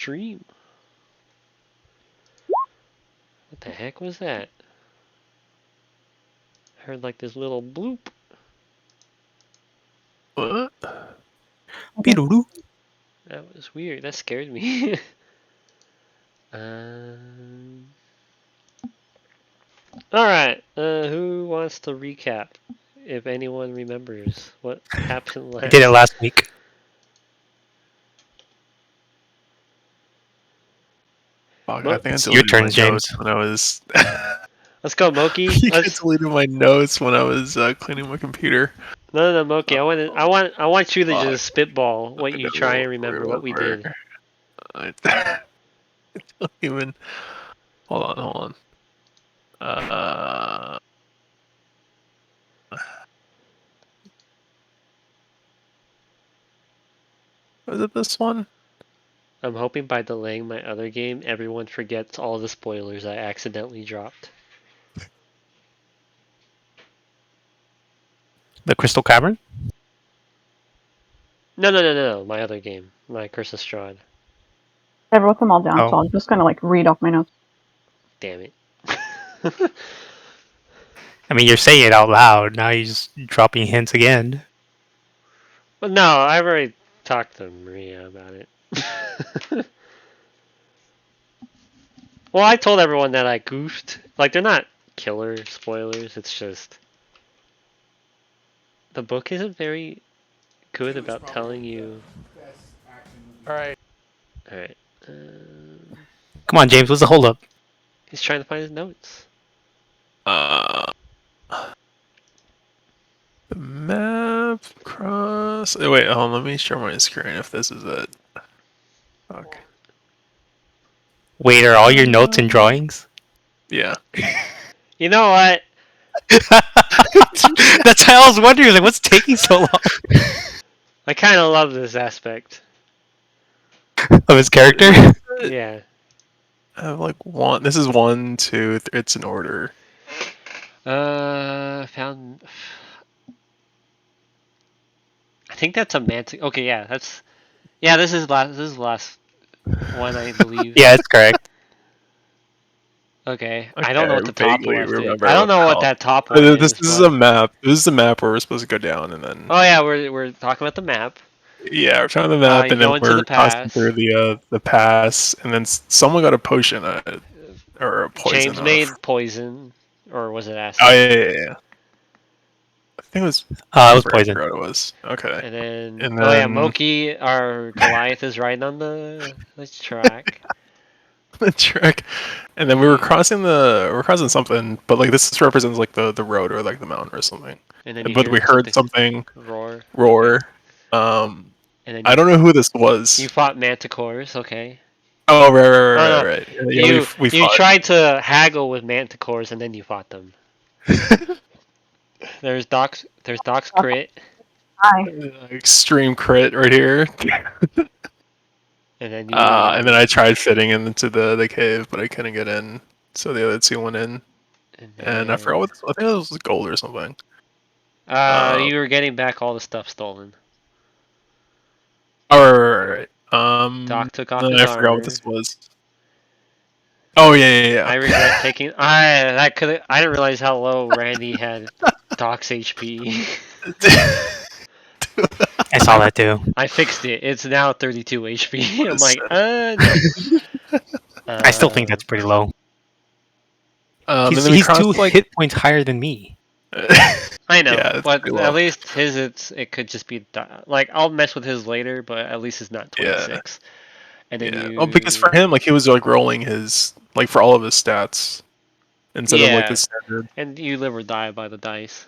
stream. What the heck was that? I heard like this little bloop. What? Beedle-doo. That was weird. That scared me. um. Alright, who wants to recap? If anyone remembers what happened last. I did it last week. Fuck, Mo- I think I It's your deleted turn, my James. notes when I was. Let's go, Moki. I deleted my notes when I was cleaning my computer. No, Moki. I want you to Fuck. just spitball what you try and remember what we did. I don't even. Hold on. Was it this one? I'm hoping by delaying my other game, everyone forgets all the spoilers I accidentally dropped. The Crystal Cavern? No, my other game. My Curse of Strahd. I wrote them all down, so Oh. I'm just gonna like read off my notes. Damn it. I mean, you're saying it out loud. Now you're just dropping hints again. Well, no, I've already talked to Maria about it. Well, I told everyone that I goofed. Like, they're not killer spoilers, it's just... The book isn't very good about telling you... Alright. Alright. Come on, James. What's the holdup? He's trying to find his notes. The map cross. Oh, wait, hold on, let me share my screen if this is it. Fuck. Wait, are all your notes and drawings? Yeah. You know what? That's how I was wondering. Like, what's taking so long? I kind of love this aspect. Of his character? Yeah. I have like one. This is 1, 2, it's in order. Found... I think that's a mantic... Okay, yeah, that's... Yeah, this is the last one, I believe. Yeah, it's correct. Okay, I don't know what the Okay, top vaguely left is. remember I don't know what how- that top one This is. is but- a map. This is a map where we're supposed to go down and then. Oh yeah, we're talking about the map. Yeah, we're trying the map you and then go into we're the crossing pass. through the pass and then someone got a potion or a poison. James made poison, or was it acid? Oh yeah. I think it was. It was I poison. forgot what it was. Okay. And then, And oh yeah, then- Moki, our Goliath, is riding on the track. The track, and then we're crossing something, but like this represents like the road or like the mountain or something. And then you But hear we heard something roar. And then I don't know who this was. You fought Manticores, okay? Oh right. no. Right. Yeah, You we you fought. tried to haggle with Manticores and then you fought them. There's Doc's crit. Hi. Extreme crit right here. And then you And then I tried fitting into the cave, but I couldn't get in. So the other two went in, and I forgot what. I think it was gold or something. You were getting back all the stuff stolen. Oh, right. Doc took off then his I forgot armor. what this was. Oh yeah. I regret taking. I didn't realize how low Randy had Doc's HP. I saw that too. I fixed it. It's now 32 HP. I'm like, no. I still think that's pretty low. and He's then we crossed, 2 like, hit points higher than me. I know, Yeah, it's but pretty low. at least his it could just be like I'll mess with his later, but at least it's not 26. And then Oh, because for him, like he was like rolling his like for all of his stats instead of like Yeah. the standard. and you live or die by the dice.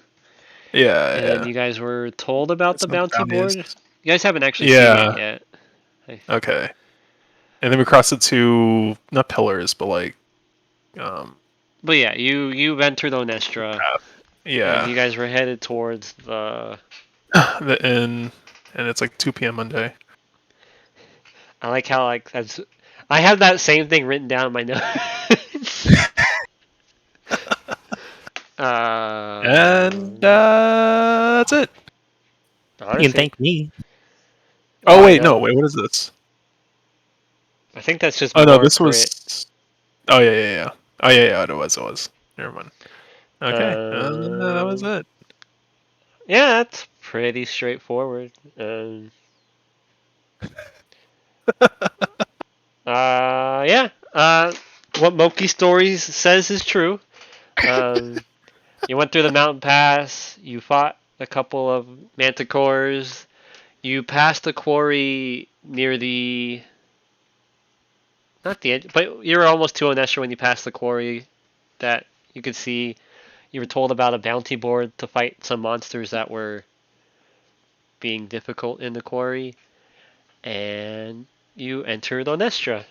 Yeah. And then you guys were told about the That's what bounty board. bounties. You guys haven't actually seen Yeah. it yet. Okay. And then we crossed the two not pillars, but like But yeah, you entered Onestra. yeah. And you guys were headed towards the. The inn, and it's like 2 p.m. Monday. I like how that's. I have that same thing written down in my notes. And that's it. You can thank me. Oh wait, no, wait, what is this? I think that's just Oh more no, this crit. was. Oh yeah. Oh yeah. It was. Never mind. Okay. That was it. Yeah, that's pretty straightforward. Yeah. What Moki Stories says is true. You went through the mountain pass. You fought a couple of manticores. You passed the quarry near the not the edge, but you were almost to Onestra when you passed the quarry. That you could see. You were told about a bounty board to fight some monsters that were being difficult in the quarry, and you entered Onestra.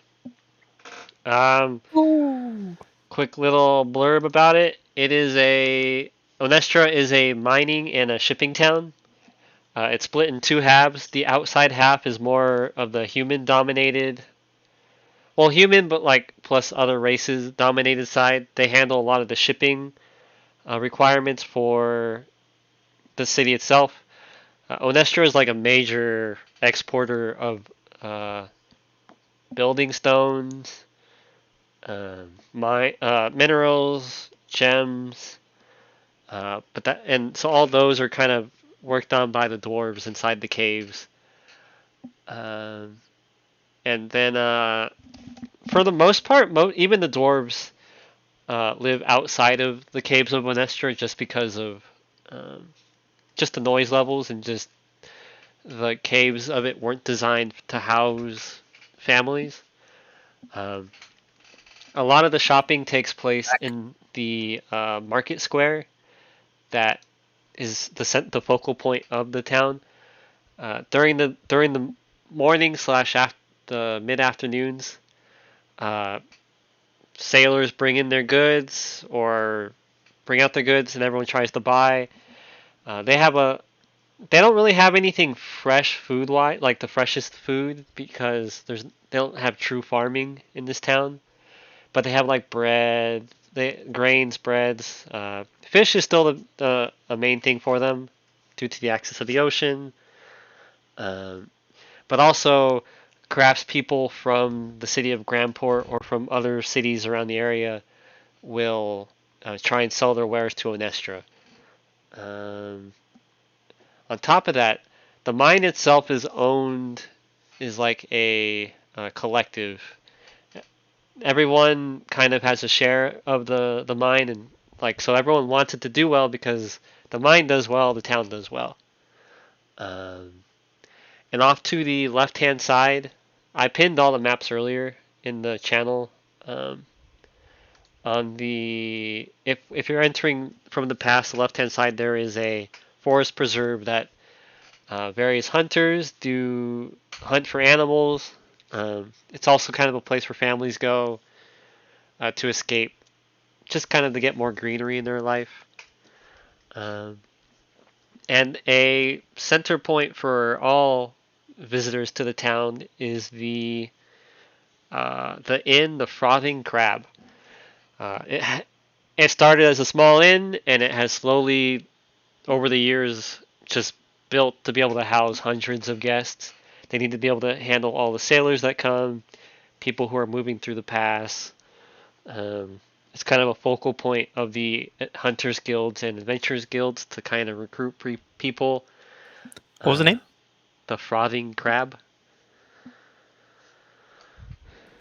Quick little blurb about it. Onestra is a mining and a shipping town. It's split in two halves. The outside half is more of the human dominated, well, human, but like plus other races dominated side. They handle a lot of the shipping requirements for the city itself. Onestra is like a major exporter of uh, building stones, minerals, gems, so all those are kind of worked on by the dwarves inside the caves. And then for the most part, even the dwarves live outside of the caves of Onestra just because of just the noise levels and just the caves of it weren't designed to house families. A lot of the shopping takes place in the market square that is the focal point of the town. During the morning slash after the mid afternoons, sailors bring in their goods or bring out their goods, and everyone tries to buy. They don't really have anything fresh food wise, like the freshest food, because they don't have true farming in this town. But they have like bread, grains, breads. Fish is still a main thing for them due to the access of the ocean. But also craftspeople from the city of Grandport or from other cities around the area will try and sell their wares to Onestra. On top of that, the mine itself is like a collective. Everyone kind of has a share of the mine, and like so everyone wants it to do well because the mine does well, the town does well. And off to the left-hand side, I pinned all the maps earlier in the channel. On the if you're entering from the past, the left-hand side there is a forest preserve that various hunters do hunt for animals. It's also kind of a place where families go to escape, just kind of to get more greenery in their life. And a center point for all visitors to the town is the inn, the Frothing Crab. It started as a small inn, and it has slowly, over the years, just built to be able to house hundreds of guests. They need to be able to handle all the sailors that come, people who are moving through the pass. It's kind of a focal point of the hunters guilds and adventurers guilds to kind of recruit people. What was the name? The Frothing Crab.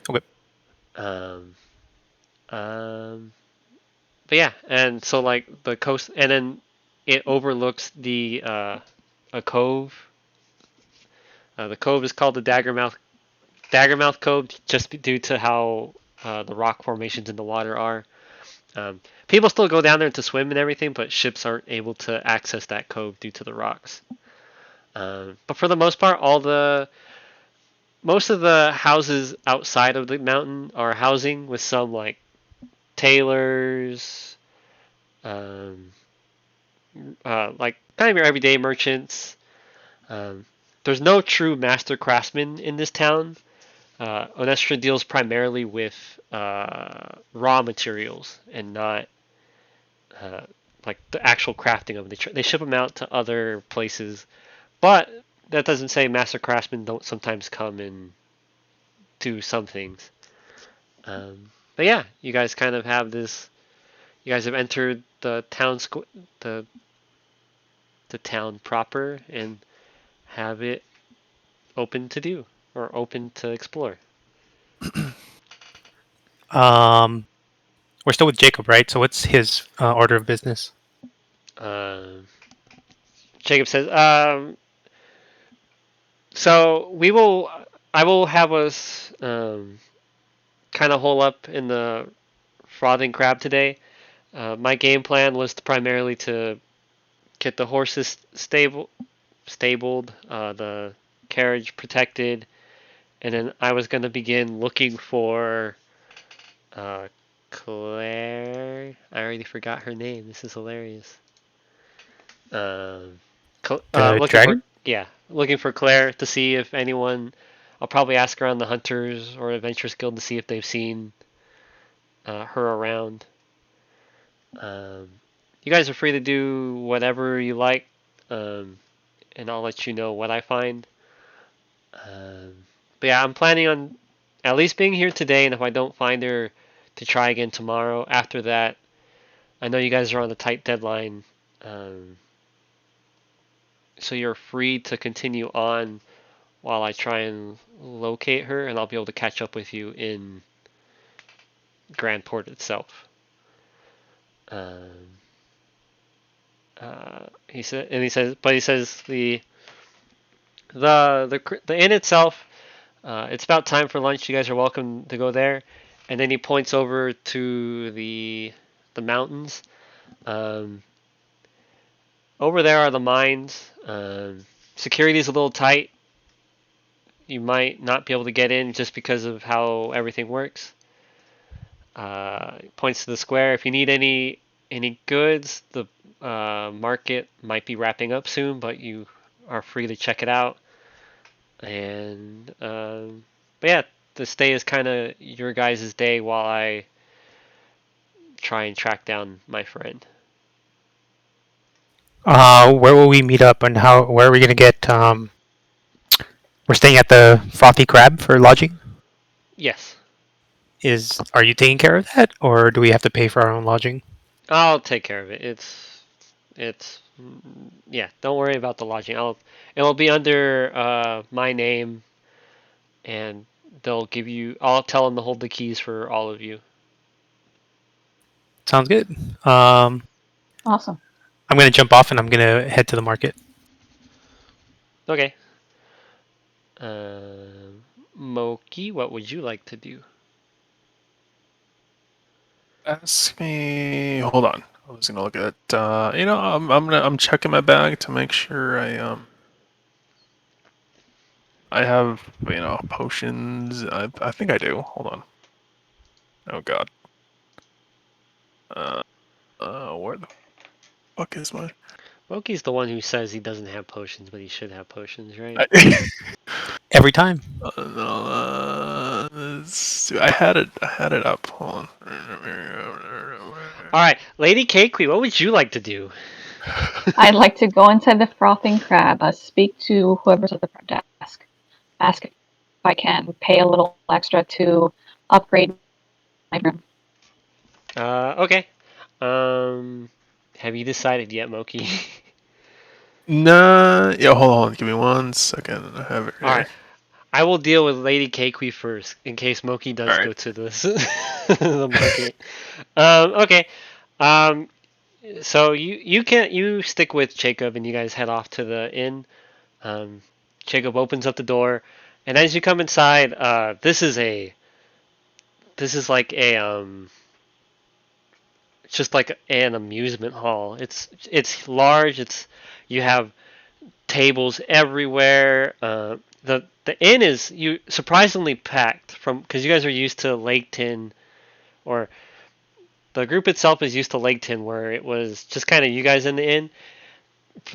Okay. But yeah, and so like the coast, and then it overlooks a cove. The cove is called the Daggermouth Cove, just due to how the rock formations in the water are. People still go down there to swim and everything, but ships aren't able to access that cove due to the rocks. But for the most part, most of the houses outside of the mountain are housing, with some like tailors, like kind of your everyday merchants. There's no true master craftsman in this town. Onestra deals primarily with raw materials and not like the actual crafting of them. They ship them out to other places, but that doesn't say master craftsmen don't sometimes come and do some things. But yeah, you guys kind of have this. You guys have entered the town the town proper, and have it open to do or open to explore. We're still with Jacob, right? So what's his order of business? Jacob says, so I will have us kind of hole up in the Frothing Crab today. My game plan was primarily to get the horses stabled, the carriage protected, and then I was going to begin looking for Claire. I already forgot her name. This is hilarious. Looking for Claire to see if anyone. I'll probably ask around the Hunters or Adventurers Guild to see if they've seen her around. You guys are free to do whatever you like, and I'll let you know what I find. But yeah, I'm planning on at least being here today, and if I don't find her, to try again tomorrow. After that, I know you guys are on a tight deadline, so you're free to continue on while I try and locate her, and I'll be able to catch up with you in Grand Port itself. He says the inn itself. It's about time for lunch. You guys are welcome to go there. And then he points over to the mountains. Over there are the mines. Security is a little tight. You might not be able to get in just because of how everything works. Points to the square. If you need any goods, the market might be wrapping up soon, but you are free to check it out. And but yeah, this day is kind of your guys' day while I try and track down my friend. Where will we meet up, and where are we gonna get? We're staying at the Frothy Crab for lodging. Yes. Are you taking care of that, or do we have to pay for our own lodging? I'll take care of it. It's yeah. Don't worry about the lodging. It'll be under my name, and they'll give you. I'll tell them to hold the keys for all of you. Sounds good. Awesome. I'm gonna jump off and I'm gonna head to the market. Okay. Moki, what would you like to do? Ask me. Hold on. I was gonna look at. I'm checking my bag to make sure I have potions. I think I do. Hold on. Oh God. Where the fuck is my? Moki's the one who says he doesn't have potions, but he should have potions, right? Every time. I had it up. Hold on. All right, Lady Keikui, what would you like to do? I'd like to go inside the Frothing Crab, speak to whoever's at the front desk, ask if I can pay a little extra to upgrade my room. Okay. Have you decided yet, Moki? Nah. Yeah. Hold on. Give me 1 second. I have it here. All right. I will deal with Lady Keikui first, in case Moki does go to this the market. Okay. So you stick with Jacob, and you guys head off to the inn. Jacob opens up the door, and as you come inside, this is like a it's just like an amusement hall. It's large. You have tables everywhere. The inn is surprisingly packed because you guys are used to Lake Tin, or the group itself is used to Lake Tin, where it was just kind of you guys in the inn.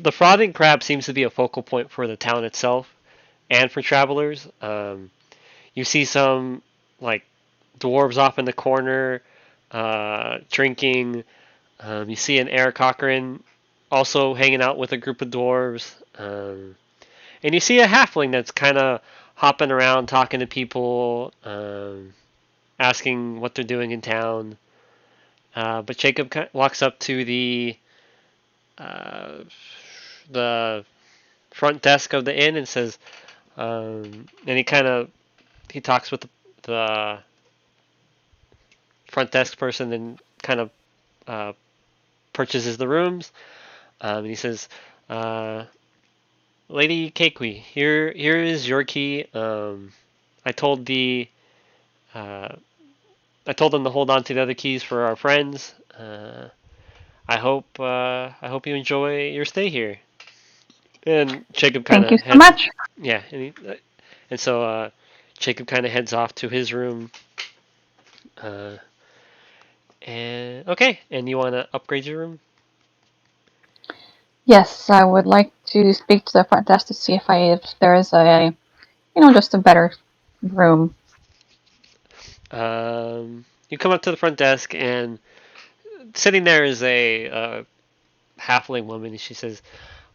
The Frothing Crab seems to be a focal point for the town itself and for travelers. You see some like dwarves off in the corner drinking. You see an Eric Cochran also hanging out with a group of dwarves. And you see a halfling that's kind of hopping around, talking to people, asking what they're doing in town. But Jacob walks up to the front desk of the inn and says, and he talks with the front desk person and kind of purchases the rooms. And he says, Lady Keikui, here is your key. I told them to hold on to the other keys for our friends. I hope you enjoy your stay here. And Jacob kind Thank of you so much. Yeah, and so Jacob kind of heads off to his room. And okay, and you want to upgrade your room? Yes, I would like to speak to the front desk to see if there is just a better room. You come up to the front desk, and sitting there is a halfling woman, and she says,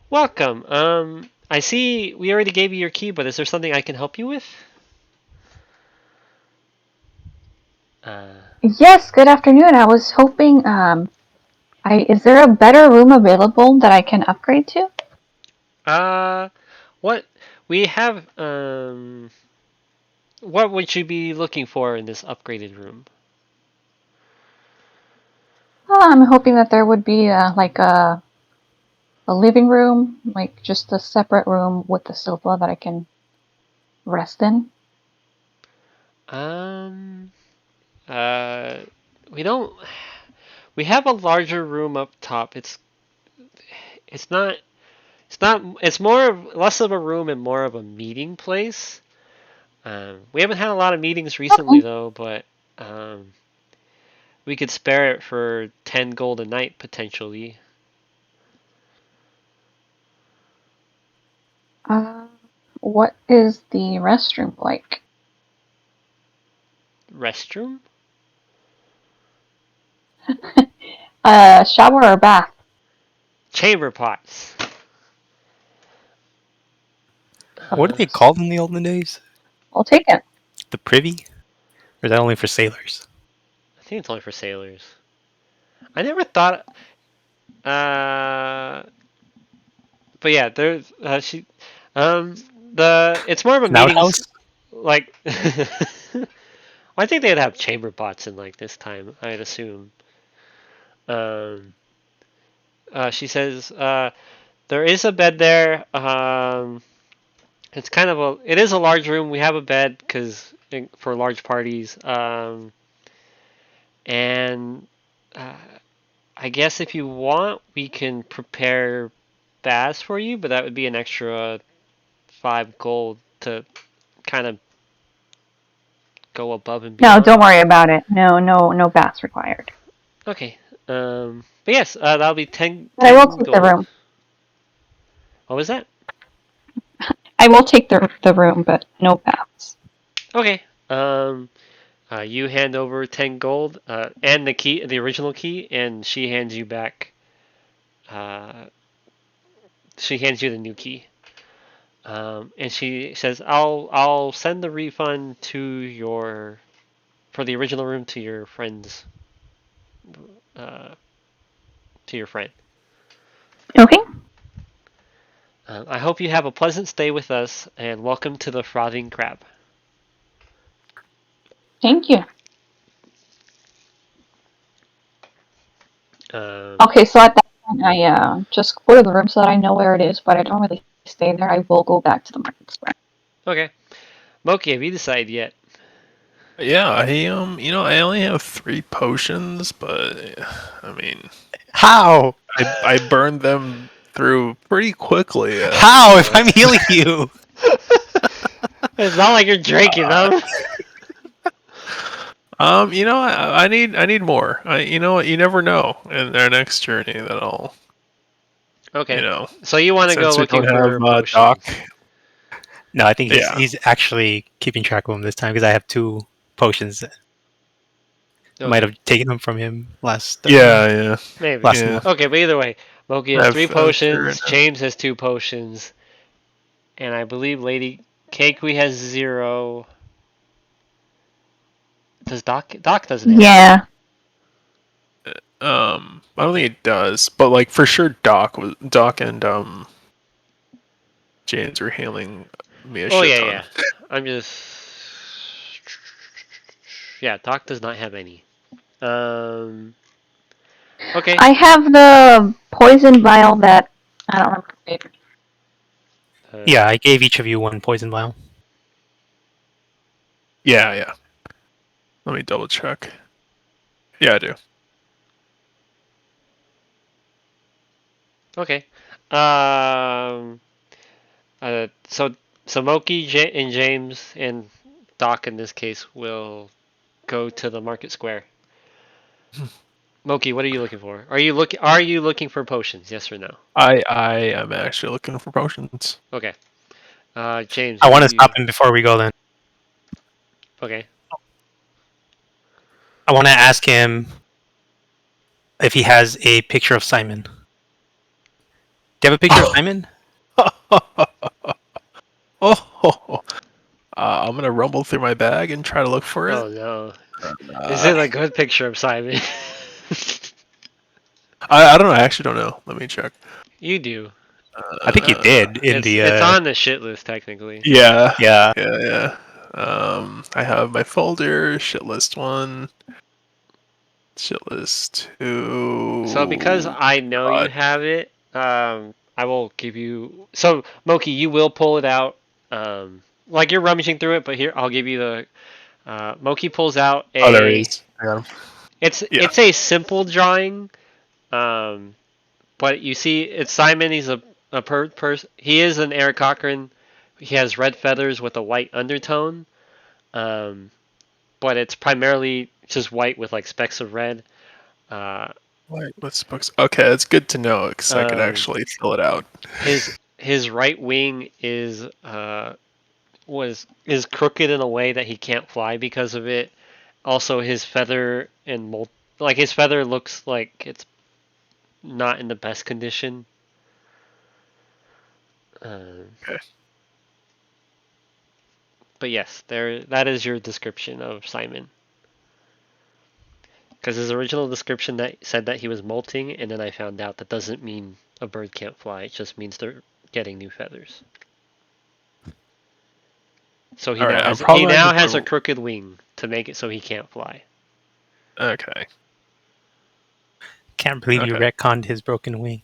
"Welcome. I see we already gave you your key, but is there something I can help you with?" Yes, good afternoon. I was hoping, is there a better room available that I can upgrade to? What we have, what would you be looking for in this upgraded room? I'm hoping that there would be like a living room, like just a separate room with a sofa that I can rest in. We don't. We have a larger room up top. It's not. It's less of a room and more of a meeting place. We haven't had a lot of meetings recently though, but we could spare it for 10 gold a night potentially. What is the restroom like? Restroom? Shower or bath? Chamber pots. What are they called in the olden days? I'll take it. The privy? Or is that only for sailors? I think it's only for sailors. I never thought. But yeah, there's it's more of a An meeting. outhouse? Like, well, I think they'd have chamber pots in like this time. I'd assume. She says, there is a bed there. It's it is a large room. We have a bed for large parties. And I guess if you want, we can prepare baths for you, but that would be an extra 5 gold to kind of go above and beyond. No, don't worry about it. No baths required. Okay. But yes, that'll be 10. But I will take gold. the room. What was that? I will take the room, but no baths. Okay. You hand over 10 gold and the original key, and she hands you back. She hands you the new key, and she says, "I'll send the refund for the original room to your friends, to your friend." Okay. I hope you have a pleasant stay with us, and welcome to the Frothing Crab. Thank you. Okay, so at that point, I just go to the room so that I know where it is, but I don't really stay there. I will go back to the market square. Okay. Moki, have you decided yet? Yeah, I only have 3 potions, but I mean, How? I burned them through pretty quickly. How? If I'm healing you? It's not like you're drinking them. I need more. You know what? You never know in our next journey that I'll. Okay. So you want to go Since we looking don't for have potions. Doc. No, I think Yeah. he's actually keeping track of them this time because I have 2 potions. Okay. Might have taken them from him last. Yeah. Maybe. Last Yeah. month. Okay, but either way, Moki has I've- 3 I've potions. figured it. James has 2 potions, and I believe Lady Keikui has 0. Does Doc doesn't have Yeah. I don't think it does, but like for sure, Doc and James were hailing me a Oh shit yeah, ton. yeah. I'm just. Yeah, Doc does not have any. Okay. I have the poison vial that I don't remember. Yeah, I gave each of you 1 poison vial. Yeah. Let me double check. Yeah, I do. Okay. So Moki and James and Doc in this case will go to the market square. Moki, what are you looking for? Are you looking for potions? Yes or no? I am actually looking for potions. Okay. James, I what want are to you? stop him before we go then. Okay. I want to ask him if he has a picture of Simon. Do you have a picture of Simon? I'm gonna rumble through my bag and try to look for it. Oh no. Is it a good picture of Simon? I don't know. I actually don't know. Let me check. You do. I think he did in It's the. it's on the shit list technically. Yeah. Yeah. I have my folder, shit list 1, shit list 2. So because I know you God. have it, I will give you. So Moki, you will pull it out. Like you're rummaging through it, but here I'll give you the. Moki pulls out a. Oh, there he is. I got him. Yeah. It's a simple drawing, but you see it's Simon. He's a person. He is an Eric Cochran. He has red feathers with a white undertone, but it's primarily just white with like specks of red. Wait, what's books? Okay, it's good to know because I could Um, actually fill it out. his right wing is crooked in a way that he can't fly because of it. Also, his feather like his feather looks like it's not in the best condition. Okay. But yes, that is your description of Simon. Because his original description that said that he was molting, and then I found out that doesn't mean a bird can't fly. It just means they're getting new feathers. So he All now right, has I'm probably a gonna- crooked wing to make it so he can't fly. Okay. Can't believe you Okay. retconned his broken wing.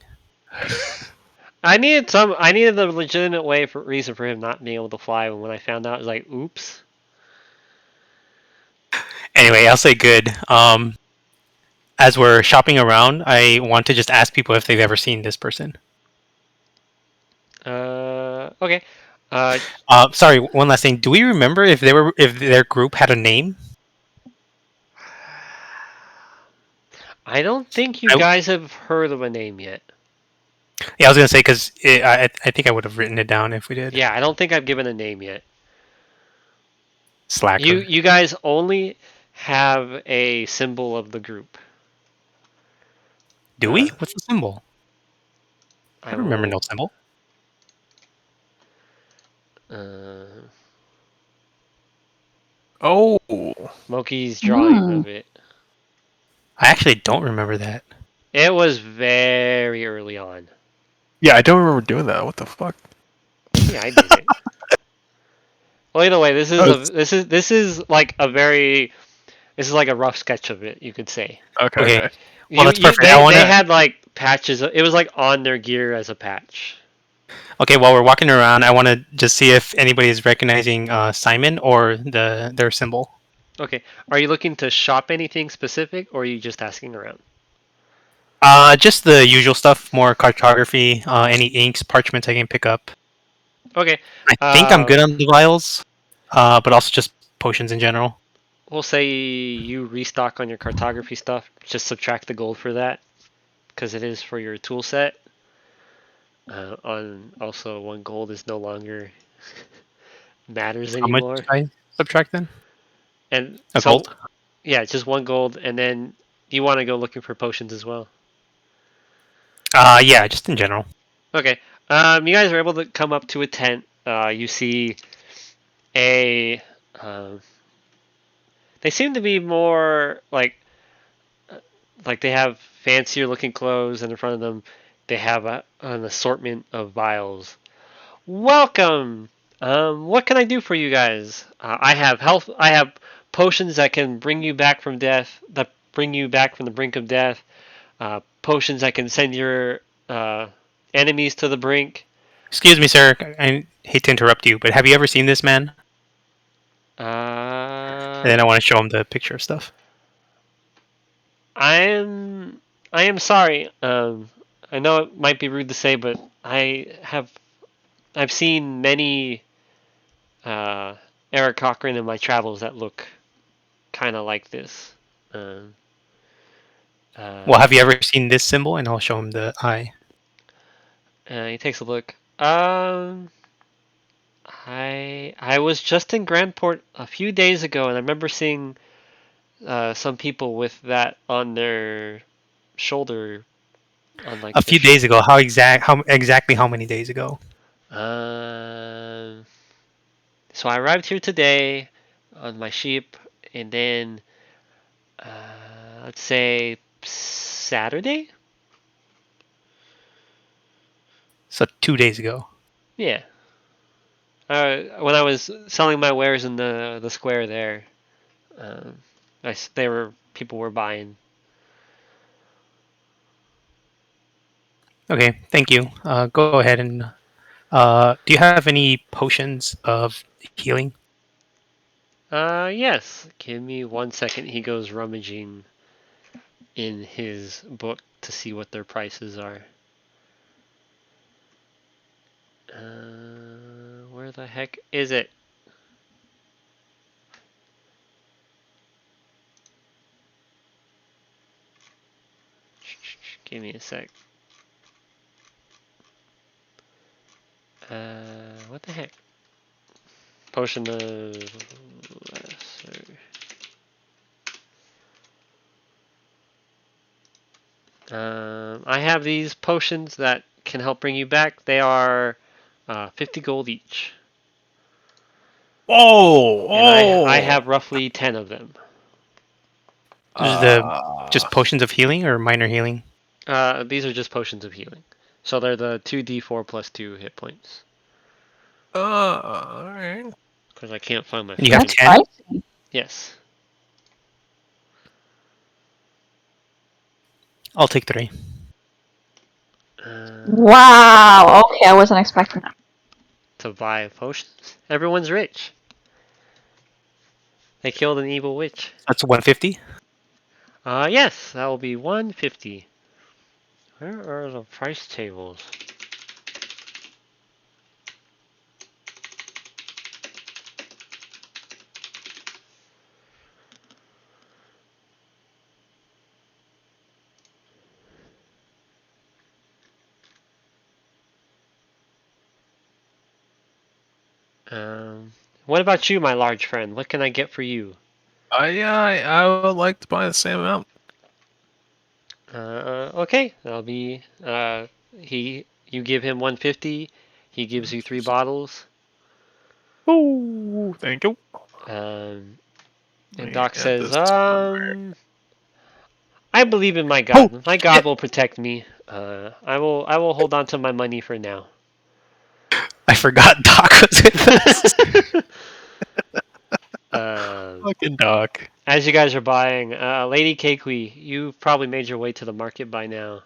I needed the legitimate reason for him not being able to fly. And when I found out, I was like, oops. Anyway, I'll say good. As we're shopping around, I want to just ask people if they've ever seen this person. Okay. Sorry, one last thing. Do we remember if their group had a name? I don't think you guys have heard of a name yet. Yeah, I was gonna say because I think I would have written it down if we did. Yeah, I don't think I've given a name yet. Slacker. You guys only have a symbol of the group. Do we? What's the symbol? I don't remember will- no symbol. Oh. Moki's drawing of it. I actually don't remember that. It was very early on. Yeah, I don't remember doing that. What the fuck? Yeah, I did it. Well, either way, this is like a rough sketch of it, you could say. Okay. Well, that's perfect. They had like patches. It was like on their gear as a patch. Okay, while we're walking around, I want to just see if anybody is recognizing Simon or their symbol. Okay, are you looking to shop anything specific, or are you just asking around? Just the usual stuff, more cartography, any inks, parchments I can pick up. Okay. I think I'm good on the vials, but also just potions in general. We'll say you restock on your cartography stuff. Just subtract the gold for that, because it is for your tool set. On also 1 gold is no longer matters anymore. How much did I subtract then? And A gold? Yeah, just 1 gold, and then you want to go looking for potions as well. Yeah, just in general. Okay. You guys are able to come up to a tent. You see a. Um, they seem to be more like they have fancier looking clothes, and in front of them, they have an assortment of vials. Welcome. What can I do for you guys? I have health. I have potions that can bring you back from death. That bring you back from the brink of death. Potions that can send your enemies to the brink. Excuse me, sir. I hate to interrupt you, but have you ever seen this man? And then I want to show him the picture of stuff. I am sorry. I know it might be rude to say, but I've seen many Eric Cochran in my travels that look kind of like this. Well, have you ever seen this symbol? And I'll show him the eye. He takes a look. I was just in Grandport a few days ago, and I remember seeing some people with that on their shoulder. On like a few days ago. How exactly how many days ago? So I arrived here today on my sheep, and then let's say Saturday. So 2 days ago. Yeah. When I was selling my wares in the square there, people were buying. Okay, thank you. Go ahead and do you have any potions of healing? Yes. Give me 1 second. He goes rummaging in his book to see what their prices are. Where the heck is it? Give me a sec. What the heck? Potion of lesser. I have these potions that can help bring you back. They are 50 gold each. Oh, And I have roughly 10 of them. Just potions of healing or minor healing? These are just potions of healing. So they're the 2d4 plus 2 hit points. alright. Because I can't find my. And you have That's 10? pricey. Yes. I'll take 3. Wow. Okay, I wasn't expecting that. To buy potions. Everyone's rich. They killed an evil witch. That's 150. Yes, that will be 150. Where are the price tables? What about you, my large friend? What can I get for you? I would like to buy the same amount. Okay, that'll be you give him 150, he gives you 3 bottles. Oh, thank you. And Let me Doc add says, this somewhere. I believe in my God. My God will protect me. I will hold on to my money for now. I forgot Doc was with us. Fucking Doc. As you guys are buying, Lady Keikui, you've probably made your way to the market by now.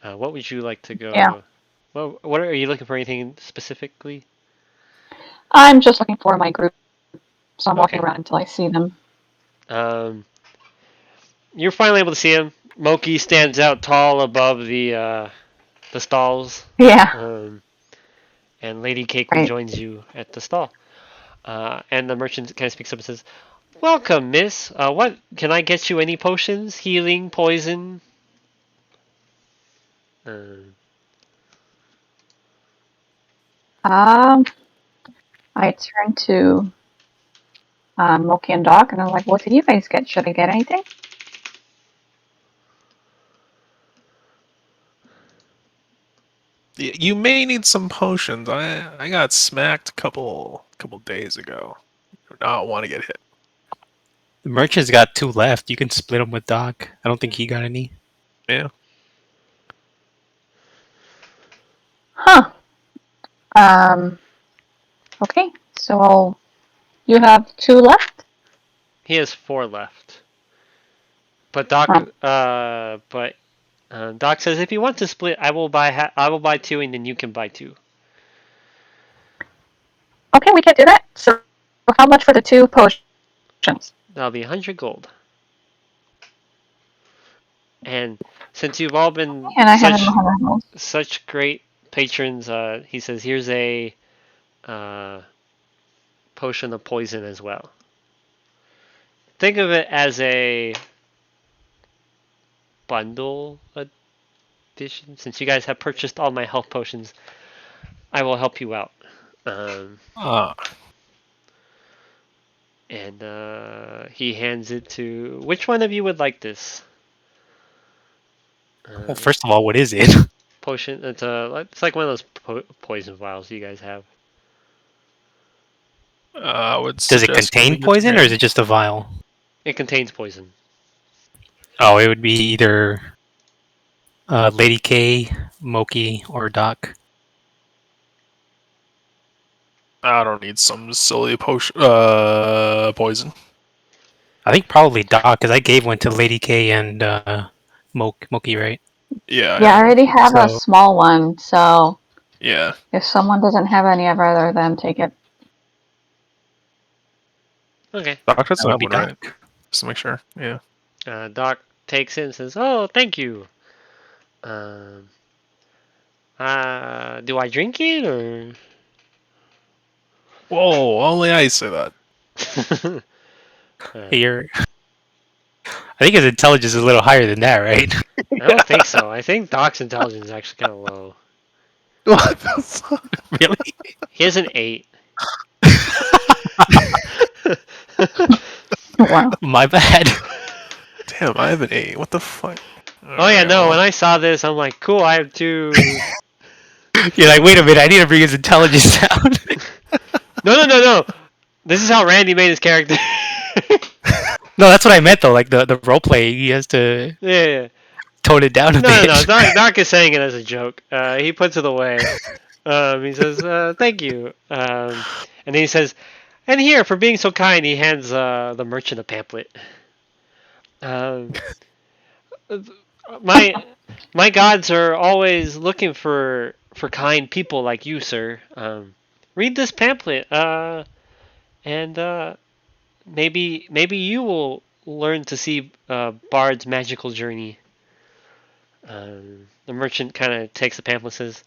What would you like to go? Yeah. What are you looking for? Anything specifically? I'm just looking for my group, so I'm walking Okay. around until I see them. You're finally able to see him. Moki stands out tall above the stalls. Yeah. And Lady Keikui Right. joins you at the stall. And the merchant kind of speaks up and says, "Welcome, miss. What can I get you? Any potions, healing, poison?" I turn to Moki and Doc, and I'm like, "What did you guys get? Should I get anything?" You may need some potions. I got smacked a couple days ago. Do not want to get hit. The merchant's got 2 left. You can split them with Doc. I don't think he got any. Yeah. Huh. Okay, so you have 2 left? He has 4 left. But Doc, Doc says if you want to split, I will buy 2, and then you can buy 2. Okay, we can do that. So how much for the 2 potions? That'll be 100 gold. And since you've all been And I have 100 gold. such great patrons, he says here's a potion of poison as well. Think of it as a bundle edition. Since you guys have purchased all my health potions, I will help you out. And he hands it to... Which one of you would like this? Well, first of all, what is it? Potion. It's like one of those poison vials you guys have. Does it contain poison, or is it just a vial? It contains poison. Oh, it would be either Lady K, Moki, or Doc. I don't need some silly potion. Poison. I think probably Doc, because I gave one to Lady K and Moki, right? Yeah. Yeah, I already have a So- small one, so Yeah. if someone doesn't have any, I'd rather them take it. Okay. Doc doesn't That would have be one, right? Doc. Just to make sure. Yeah. Doc takes it and says, "Oh, thank you. Do I drink it or?" Whoa! Only I say that. Here. I think his intelligence is a little higher than that, right? I don't think so. I think Doc's intelligence is actually kind of low. What the fuck? Really? He has an 8. Wow. My bad. Damn, I have an 8. What the fuck? Oh yeah, no. When I saw this, I'm like, cool. I have 2. You're like, wait a minute, I need to bring his intelligence down. No. This is how Randy made his character. No, that's what I meant though. Like the roleplay, he has to Yeah. tone it down a No. bit. Doc is saying it as a joke. He puts it away. He says, "Thank you," and then he says, "And here, for being so kind," he hands the merchant a pamphlet. My gods are always looking for kind people like you, sir. Read this pamphlet, and maybe you will learn to see Bard's magical journey. The merchant kind of takes the pamphlet, says,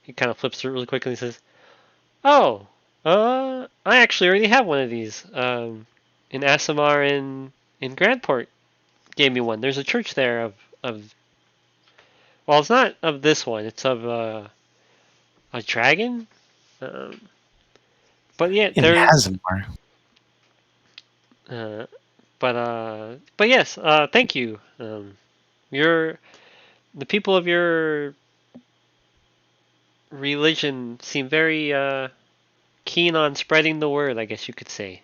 he kind of flips through it really quickly and says, "Oh, I actually already have one of these. In Asimar in Grandport gave me one. There's a church there of well, it's not of this one. It's of a dragon. But yeah, In there. Asimar. But yes. Thank you. The people of your religion seem very keen on spreading the word, I guess you could say."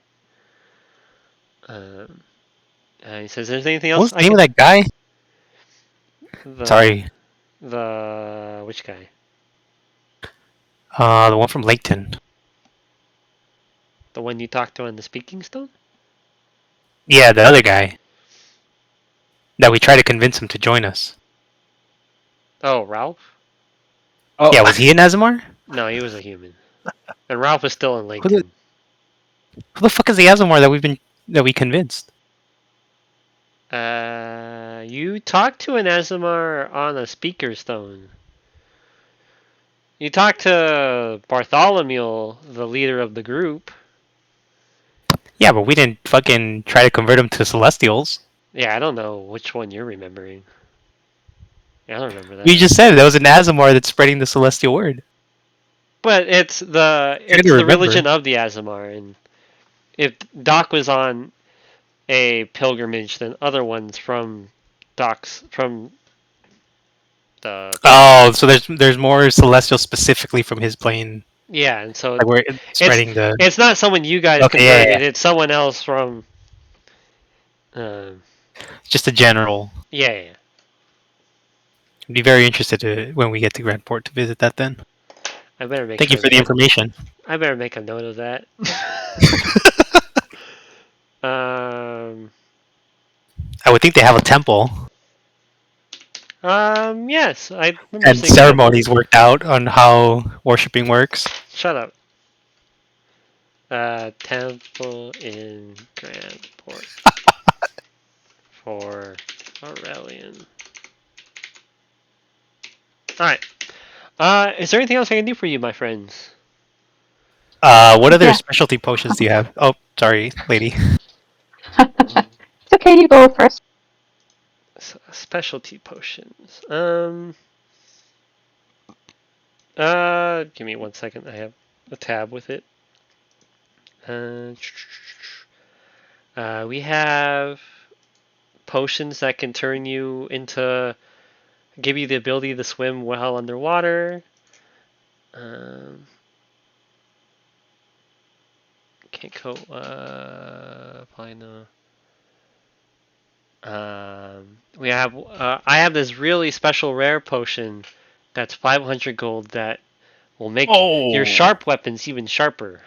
He says, "There's anything else?" What's the name of that guy? Sorry. Which guy? The one from Laketon. The one you talked to on the speaking stone? Yeah, the other guy. That we tried to convince him to join us. Oh, Ralph? Oh, Yeah, was he in Asimar? No, he was a human. And Ralph is still in Lincoln. Who the fuck is the Asimar that we convinced? You talked to an Azimar on a speaker stone. You talked to Bartholomew, the leader of the group. Yeah, but we didn't fucking try to convert him to Celestials. Yeah, I don't know which one you're remembering. Yeah, I don't remember that. You just said there was an Asimar that's spreading the Celestial word. But it's the remember. religion of the Azimar, and if Doc was on a pilgrimage, then other ones from The Oh, so there's more celestial specifically from his plane. yeah, and so Like we're spreading the. it's not someone you guys Okay, yeah, converted. yeah. It's someone else from. Um, Just a general. yeah, yeah. I'd be very interested when we get to Grandport to visit that then. I better make Thank you sure for the make information. I better make a note of that. um. I would think they have a temple Yes, I remember and seeing a temple. ceremonies worked out on how worshipping works. Shut up. Temple in Grandport for Aurelian. Alright. Is there anything else I can do for you, my friends? What other Yeah. specialty potions do you have? Oh, sorry, lady. It's okay, you go first. Specialty potions. Give me 1 second. I have a tab with it. We have potions that can turn you into, give you the ability to swim well underwater. Can't go. Probably no. We have. I have this really special rare potion that's 500 gold that will make your sharp weapons even sharper.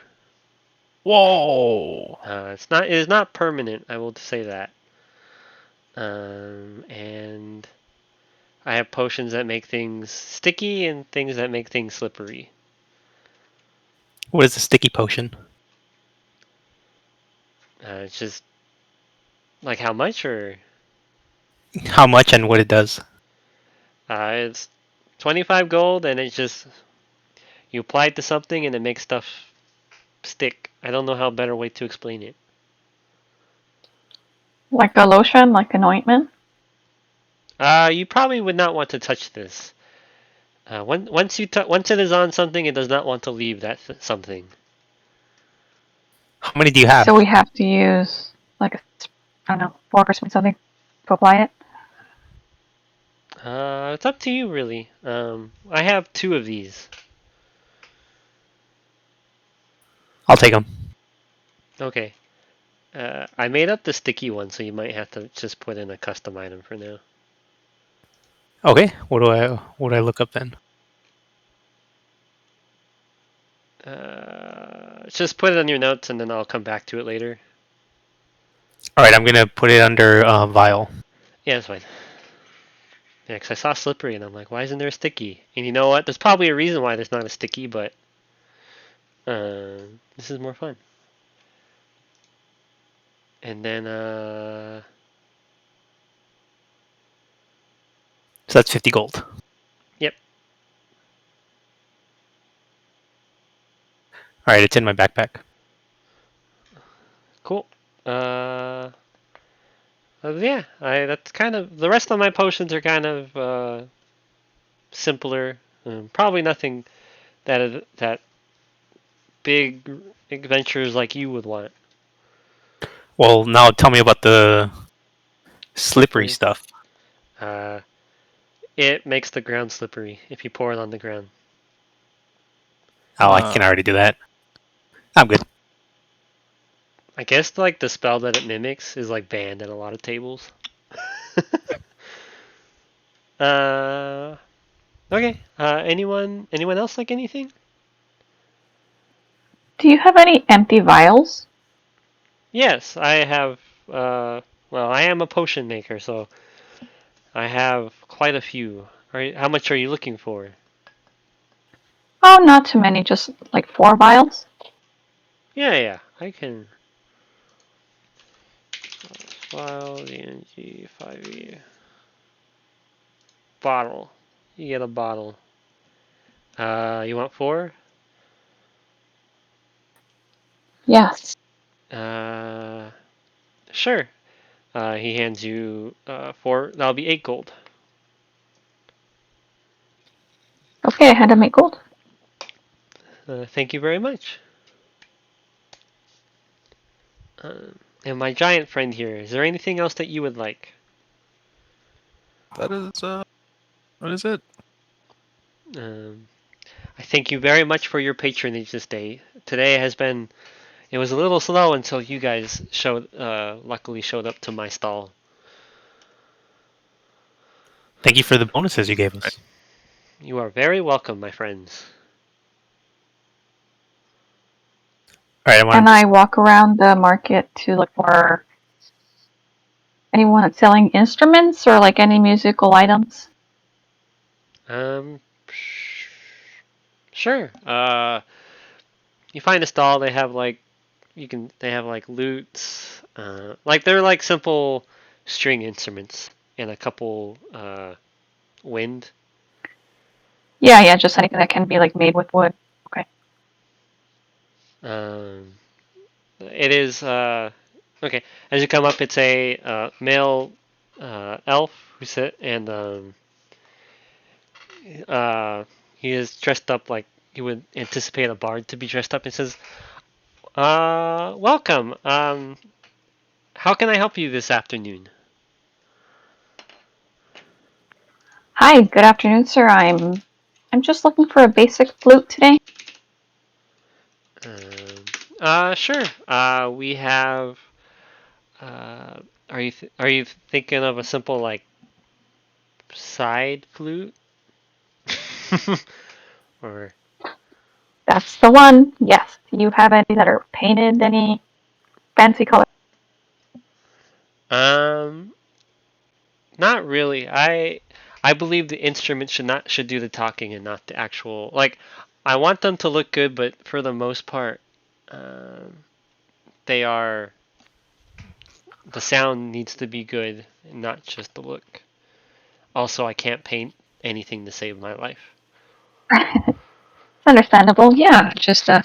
Whoa! It's not. It is not permanent. I will say that. And I have potions that make things sticky and things that make things slippery. What is the sticky potion? It's just like how much, or How much and what it does? it's 25 gold, and it's just you apply it to something and it makes stuff stick. I don't know how better way to explain it. Like a lotion, like an ointment. You probably would not want to touch this. Once it is on something, it does not want to leave that something. How many do you have? So we have to use like a, I don't know, fork or something to apply it. It's up to you really. I have 2 of these. I'll take them. Okay. I made up the sticky one, so you might have to just put in a custom item for now. Okay. What do I look up then? Just put it on your notes, and then I'll come back to it later. All right, I'm gonna put it under vial. Yeah, that's fine. Yeah, because I saw slippery, and I'm like, why isn't there a sticky? And you know what? There's probably a reason why there's not a sticky, but this is more fun. And then So that's 50 gold. Yep. All right, it's in my backpack. Cool. Yeah, that's kind of the rest of my potions are kind of simpler. Probably nothing that big adventures like you would want. Well, now tell me about the slippery stuff. It makes the ground slippery if you pour it on the ground. Oh, I can already do that. I'm good. I guess like the spell that it mimics is like banned at a lot of tables. Okay. Anyone else like anything? Do you have any empty vials? Yes, I have. Well, I am a potion maker, so I have quite a few. How much are you looking for? Oh, not too many, just like 4 vials. Yeah, I can. File DNG 5e. Bottle. You get a bottle. You want 4? Yes. Sure. He hands you 4. That'll be 8 gold. Okay, I had to make gold. Thank you very much. And my giant friend here, is there anything else that you would like? That is What is it? I thank you very much for your patronage this day. Today has been. It was a little slow until you guys luckily showed up to my stall. Thank you for the bonuses you gave us. You are very welcome, my friends. All right, I want And I walk around the market to look for anyone that's selling instruments or like any musical items. Um, sure. You find a stall. They have like They have like lutes. Like they're like simple string instruments and a couple wind. Yeah, just anything that can be like made with wood. Okay. It is okay. As you come up, it's a male elf who sit and he is dressed up like you would anticipate a bard to be dressed up. It says, welcome. How can I help you this afternoon?" Hi, good afternoon, sir. I'm just looking for a basic flute today. Sure. We have. Are you thinking of a simple like side flute, or That's the one. Yes. Do you have any that are painted any fancy color? um, not really. I believe the instrument should do the talking and not the actual like. I want them to look good, but for the most part, they are. The sound needs to be good, and not just the look. Also, I can't paint anything to save my life. Understandable. Yeah, just an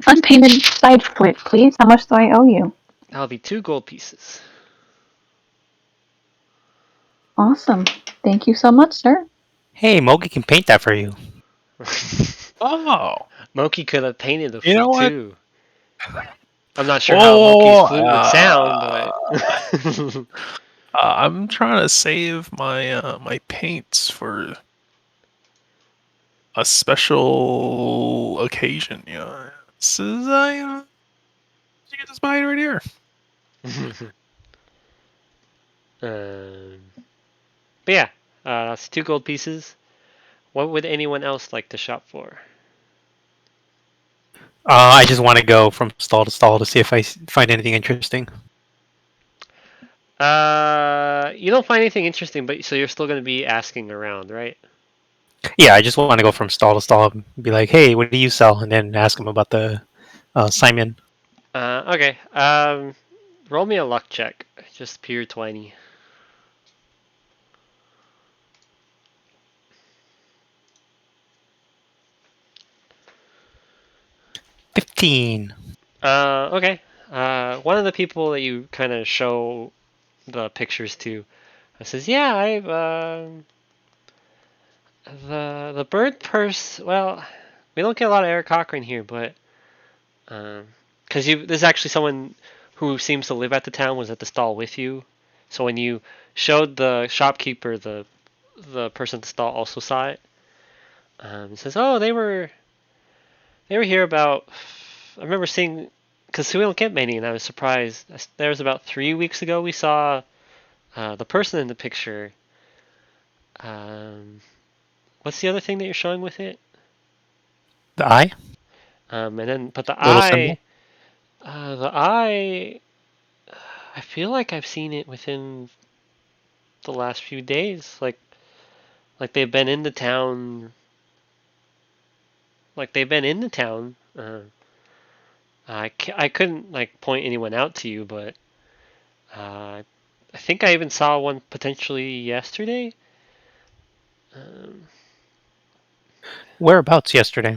unpainted side flute, please. How much do I owe you? That'll be 2 gold pieces. Awesome. Thank you so much, sir. Hey, Mogi can paint that for you. Oh, Moki could have painted the you know flute what? too. I'm not sure how Moki's flute would sound, but I'm trying to save my my paints for a special occasion. You know, this is you get this mine right here. um, but yeah, that's 2 gold pieces. What would anyone else like to shop for? I just want to go from stall to stall to see if I find anything interesting. You don't find anything interesting, but so you're still going to be asking around, right? Yeah, I just want to go from stall to stall and be like, "Hey, what do you sell?" And then ask them about the Simon. Okay. Roll me a luck check. Just pure 20. 15. Okay. One of the people that you kind of show the pictures to says, "Yeah, I've the bird purse. Well, we don't get a lot of Eric Cochran here, but because there's actually someone who seems to live at the town was at the stall with you. So when you showed the shopkeeper the person at the stall also saw it. It says, "Oh, they were here about. I remember seeing." Because we don't get many, and I was surprised. There was about 3 weeks ago we saw the person in the picture. Um, what's the other thing that you're showing with it? The eye? And then, but Little symbol? the eye, I feel like I've seen it within the last few days. Like they've been in the town. Like they've been in the town. I couldn't like point anyone out to you, but I think I even saw one potentially yesterday. Whereabouts yesterday?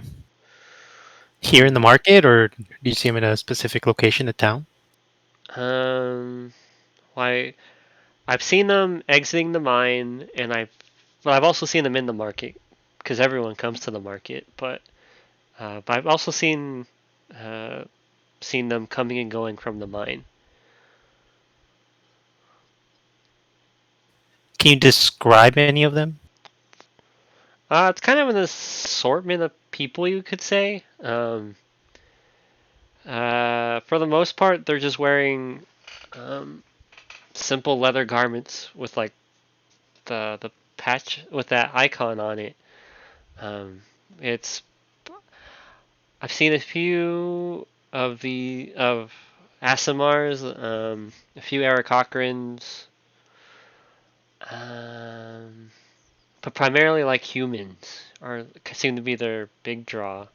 Here in the market, or do you see him in a specific location in town? Why? I've seen them exiting the mine, and I've also seen them in the market because everyone comes to the market. But I've also seen them coming and going from the mine. Can you describe any of them? It's kind of an assortment of people, you could say. For the most part, they're just wearing simple leather garments with like the patch with that icon on it. It's I've seen a few of Asimars, a few Eric Cochrans, but primarily like humans seem to be their big draw.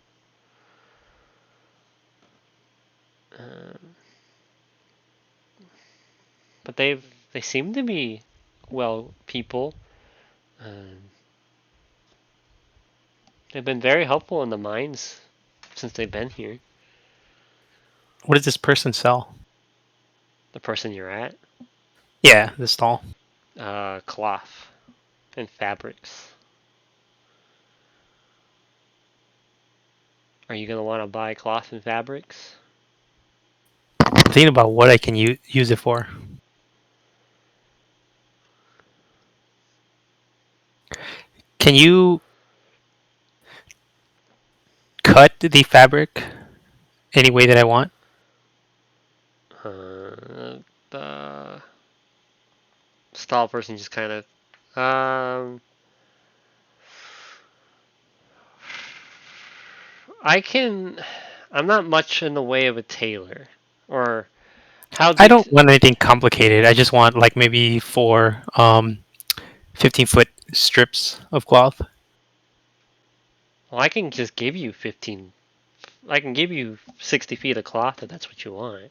But they seem to be people. They've been very helpful in the mines since they've been here. What does this person sell? The person you're at, Yeah, the stall. cloth and fabrics. Are you gonna want to buy cloth and fabrics? I'm thinking about what I can use it for. Can you cut the fabric any way that I want? The stall person just kind of I'm not much in the way of a tailor, or how I don't want anything complicated. I just want like maybe 4 15-foot strips of cloth. Well, I can just give you 15. I can give you 60 feet of cloth if that's what you want.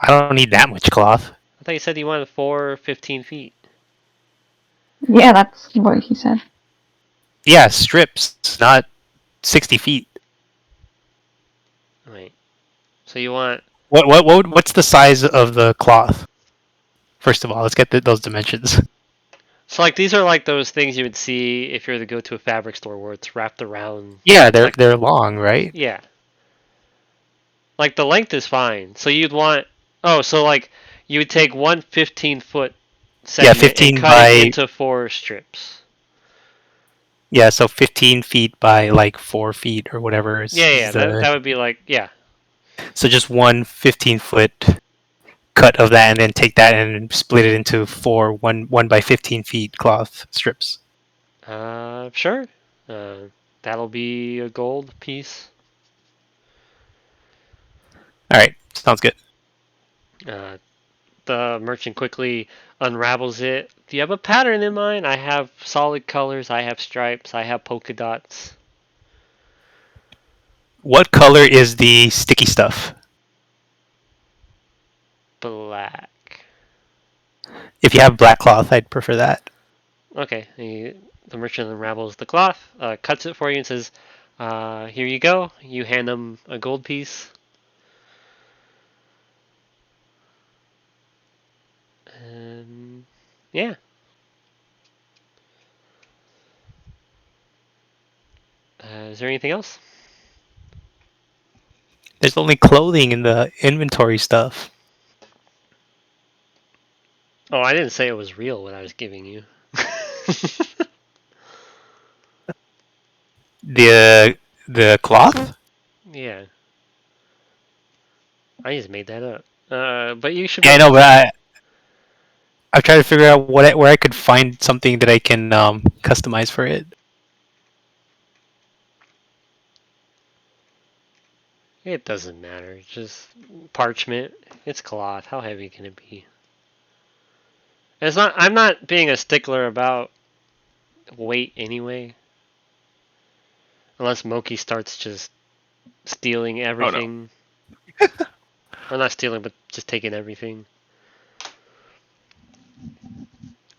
I don't need that much cloth. I thought you said you wanted 15 feet. Yeah, that's what he said. Yeah, strips, not 60 feet. Wait. So you want... What's the size of the cloth? First of all, let's get those dimensions. So like these are like those things you would see if you were to go to a fabric store where it's wrapped around. Yeah, they're long, right? Yeah. Like the length is fine. So you'd want... Oh, so like you would take one 15-foot segment 15 and cut by... it into 4 strips. Yeah, so 15 feet by like 4 feet or whatever. Yeah, that would be like, yeah. So just one 15-foot cut of that, and then take that and split it into 4 1 by 15 feet cloth strips. Sure. That'll be a gold piece. All right, sounds good. The merchant quickly unravels it. Do you have a pattern in mind? I have solid colors, I have stripes, I have polka dots. What color is the sticky stuff? Black. If you have black cloth, I'd prefer that. Okay. The merchant unravels the cloth, cuts it for you, and says, here you go. You hand him a gold piece. And yeah. Is there anything else? There's only clothing in the inventory stuff. Oh, I didn't say it was real what I was giving you. The cloth? Yeah. I just made that up. But you should. Yeah, I know, but I'm trying to figure out where I could find something that I can customize for it. It doesn't matter. It's just parchment. It's cloth. How heavy can it be? It's not. I'm not being a stickler about weight anyway. Unless Moki starts just stealing everything. Oh, no. Well, not stealing, but just taking everything.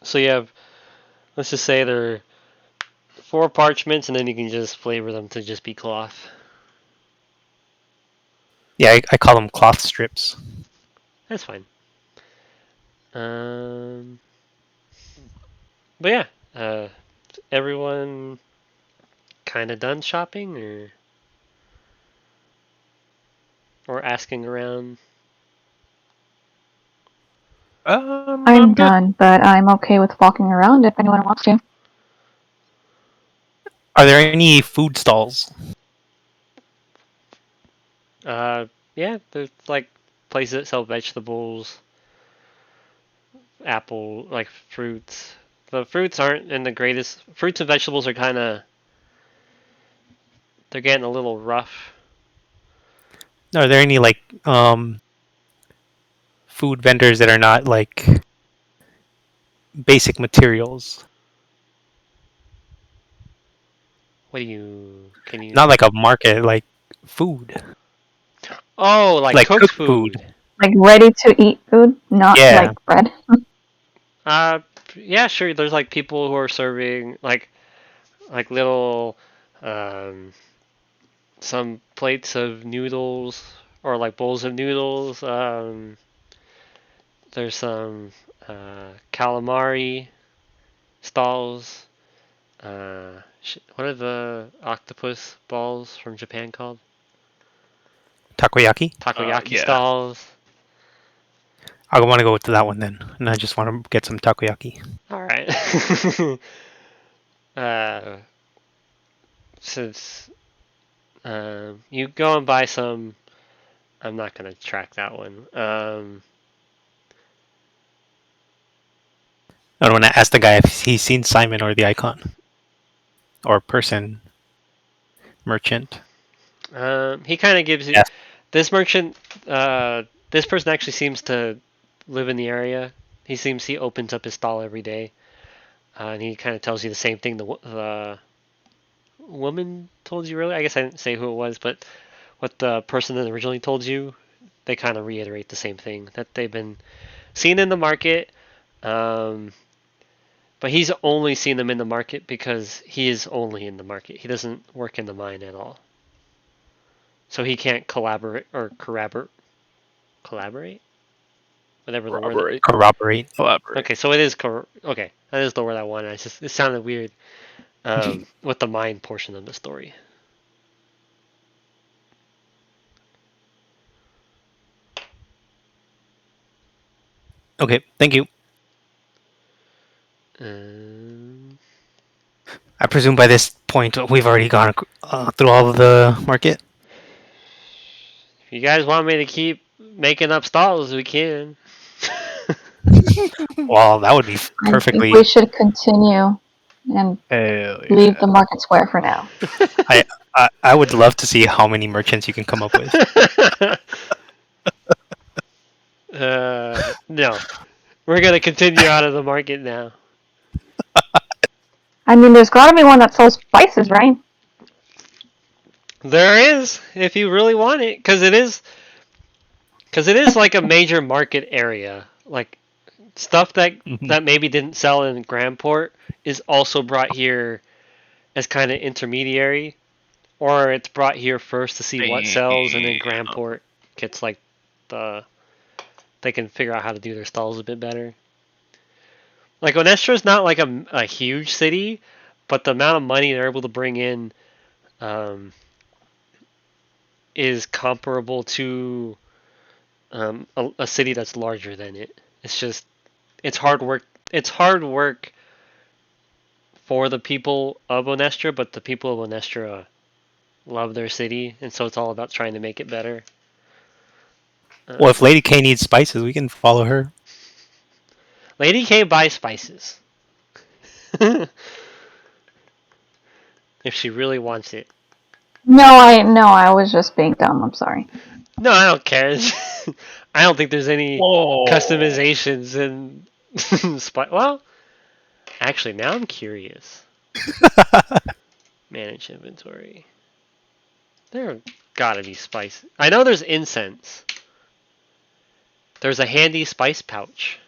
So you have, let's just say there are 4 parchments, and then you can just flavor them to just be cloth. Yeah, I call them cloth strips. That's fine. But yeah, everyone kind of done shopping or asking around? I'm done, but I'm okay with walking around if anyone wants to. Are there any food stalls? Yeah, there's like places that sell vegetables, apple, like fruits. The fruits aren't in the greatest. Fruits and vegetables are kind of. They're getting a little rough. Are there any like food vendors that are not like basic materials? What do you? Can you? Not like a market, like food, Oh, like like cooked cooked food. food. Like ready to eat food, not Yeah. like bread. Uh, yeah, sure. There's like people who are serving like little um some plates of noodles or like bowls of noodles. There's some calamari stalls. What are the octopus balls from Japan called? Takoyaki. Takoyaki Yeah. stalls. I want to go to that one then, and I just want to get some takoyaki. All right. uh, since you go and buy some, I'm not gonna track that one. I want to ask the guy if he's seen Simon or the icon or person merchant. He kind of gives you Yes. this merchant. This person actually seems to live in the area. He opens up his stall every day, and he kind of tells you the same thing the woman told you earlier. I guess I didn't say who it was, but what the person that originally told you, they kind of reiterate the same thing that they've been seen in the market. But he's only seen them in the market because he is only in the market. He doesn't work in the mine at all. So he can't collaborate or collaborate? Whatever the word. Corroborate. Collaborate. Okay, so it is okay. That is the word I wanted. It sounded weird with the mine portion of the story. Okay, thank you. Um, I presume by this point we've already gone through all of the market. if you guys want me to keep making up stalls, we can. Well, that would be I think perfectly. we should continue and Hell leave yeah. the market square for now. I would love to see how many merchants you can come up with. No. We're gonna continue out of the market now. I mean, there's got to be one that sells spices, right? There is, if you really want it, because it is like a major market area. Like stuff that maybe didn't sell in Grandport is also brought here as kind of intermediary, or it's brought here first to see what sells, and then Grandport gets like they can figure out how to do their stalls a bit better. Like Onestra is not like a huge city, but the amount of money they're able to bring in is comparable to a city that's larger than it. It's hard work. It's hard work for the people of Onestra, but the people of Onestra love their city, and so it's all about trying to make it better. Well, if Lady K needs spices, we can follow her. Lady K buys spices. If she really wants it. No, I was just being dumb. I'm sorry. No, I don't care. I don't think there's any Whoa. customizations in well, actually, now I'm curious. Manage inventory. There gotta be spice. I know there's incense. There's a handy spice pouch.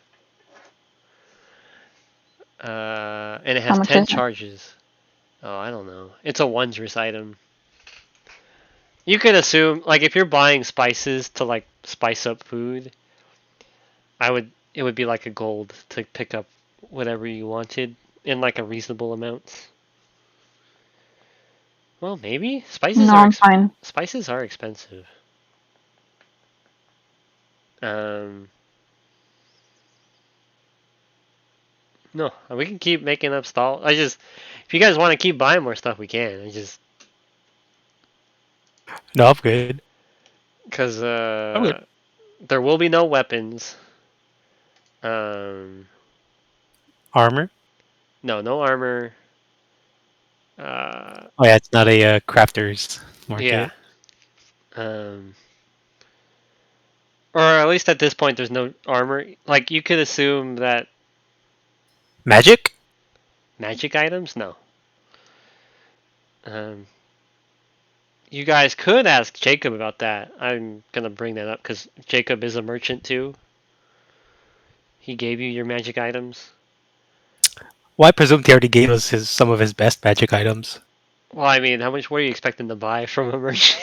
And it How has much 10 is it? charges. Oh, I don't know. It's a wondrous item. You could assume, like, if you're buying spices to, like, spice up food, it would be like a gold to pick up whatever you wanted in, like, a reasonable amount. Well, maybe? No, I'm fine. Spices are expensive. No, we can keep making up stall. If you guys want to keep buying more stuff, we can. No, I'm good. Because good. there will be no weapons. Um, Armor? no armor. Oh yeah, it's not a crafter's market. Yeah. Or at least at this point, there's no armor. Like, you could assume that Magic? magic items? No. You guys could ask Jacob about that. I'm gonna bring that up because Jacob is a merchant too. He gave you your magic items. Well, I presume he already gave us some of his best magic items. Well, I mean, how much were you expecting to buy from a merchant?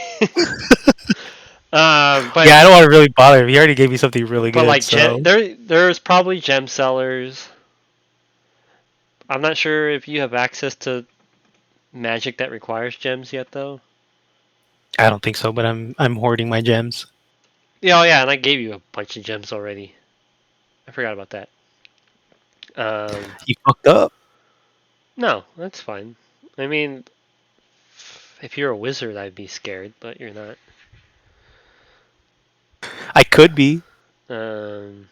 But yeah, I don't want to really bother him. He already gave me something really but good. like So. there's probably gem sellers. I'm not sure if you have access to magic that requires gems yet, though. I don't think so, but I'm hoarding my gems. Yeah, oh yeah, and I gave you a bunch of gems already. I forgot about that. You fucked up. No, that's fine. I mean, if you're a wizard, I'd be scared, but you're not. I could be. You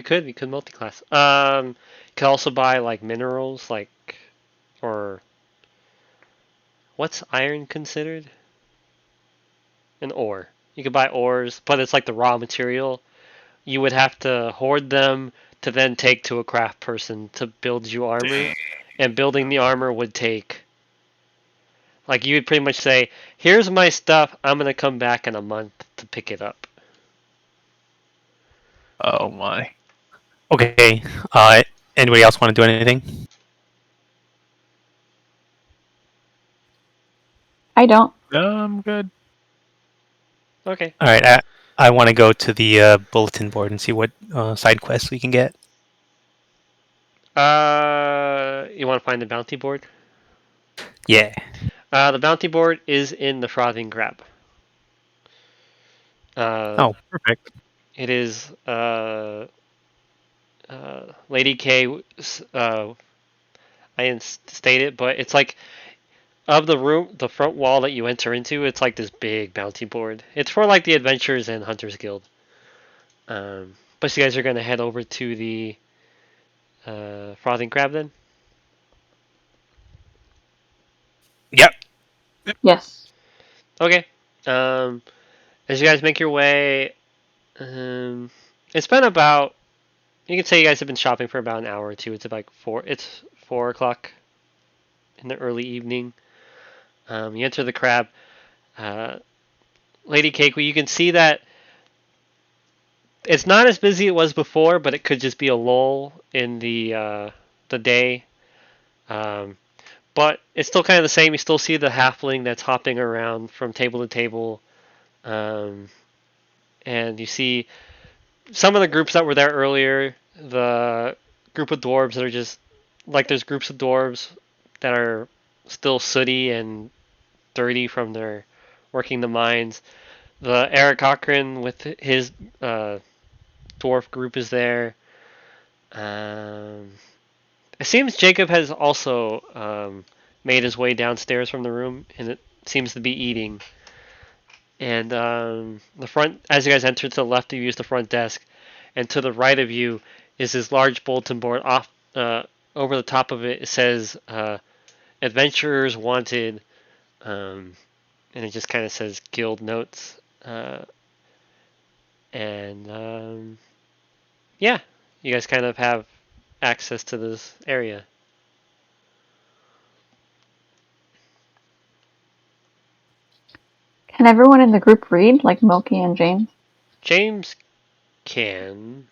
could multi-class. You could also buy like minerals, or what's iron considered? An ore. You could buy ores, but it's like the raw material. You would have to hoard them to then take to a craft person to build you armor, and building the armor would take. Like, you would pretty much say, "Here's my stuff. I'm gonna come back in a month to pick it up." Oh my. Okay. Anybody else want to do anything? I don't. I'm good. Okay. All right. I want to go to the bulletin board and see what side quests we can get. You want to find the bounty board? Yeah. The bounty board is in the Frothing Crab. Oh, perfect. It is Lady K. I didn't state it, but it's like of the room, the front wall that you enter into. It's like this big bounty board. It's for like the Adventurers and Hunters Guild. But you guys are gonna head over to the Frothing Crab then. Yep. Yes. Okay. As you guys make your way, it's been about. You can say you guys have been shopping for about an hour or two. It's like 4 o'clock in the early evening. You enter the crab. Lady Keiki, you can see that it's not as busy as it was before, but it could just be a lull in the day. But it's still kind of the same. You still see the halfling that's hopping around from table to table. And you see some of the groups that were there earlier. The group of dwarves that are just like, there's groups of dwarves that are still sooty and dirty from their working the mines. The Eric Cochran with his dwarf group is there. It seems Jacob has also made his way downstairs from the room, and it seems to be eating. And the front, as you guys enter, to the left of you is the front desk, and to the right of you is this large bulletin board. Off over the top of it, it says "Adventurers Wanted," and it just kind of says Guild Notes. Yeah, you guys kind of have access to this area. Can everyone in the group read, like Milky and James? James can.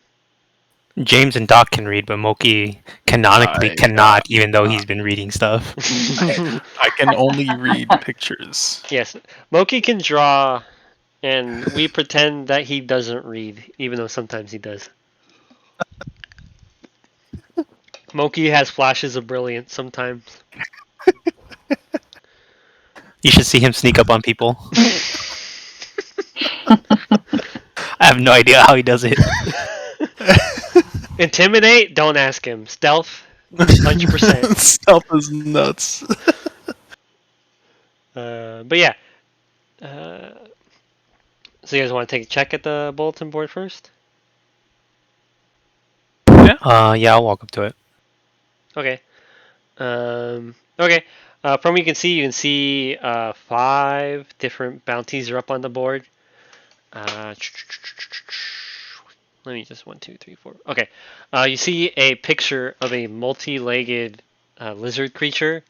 James and Doc can read, but Moki canonically cannot, even though he's been reading stuff. I can only read pictures. Yes, Moki can draw, and we pretend that he doesn't read, even though sometimes he does. Moki has flashes of brilliance sometimes. You should see him sneak up on people. I have no idea how he does it. Intimidate? Don't ask him. Stealth? 100%. Stealth is nuts. But yeah. So you guys want to take a check at the bulletin board first? Yeah, I'll walk up to it. Okay. Okay. From what you can see 5 different bounties are up on the board. Let me just 1, 2, 3, 4. Okay. You see a picture of a multi-legged lizard creature,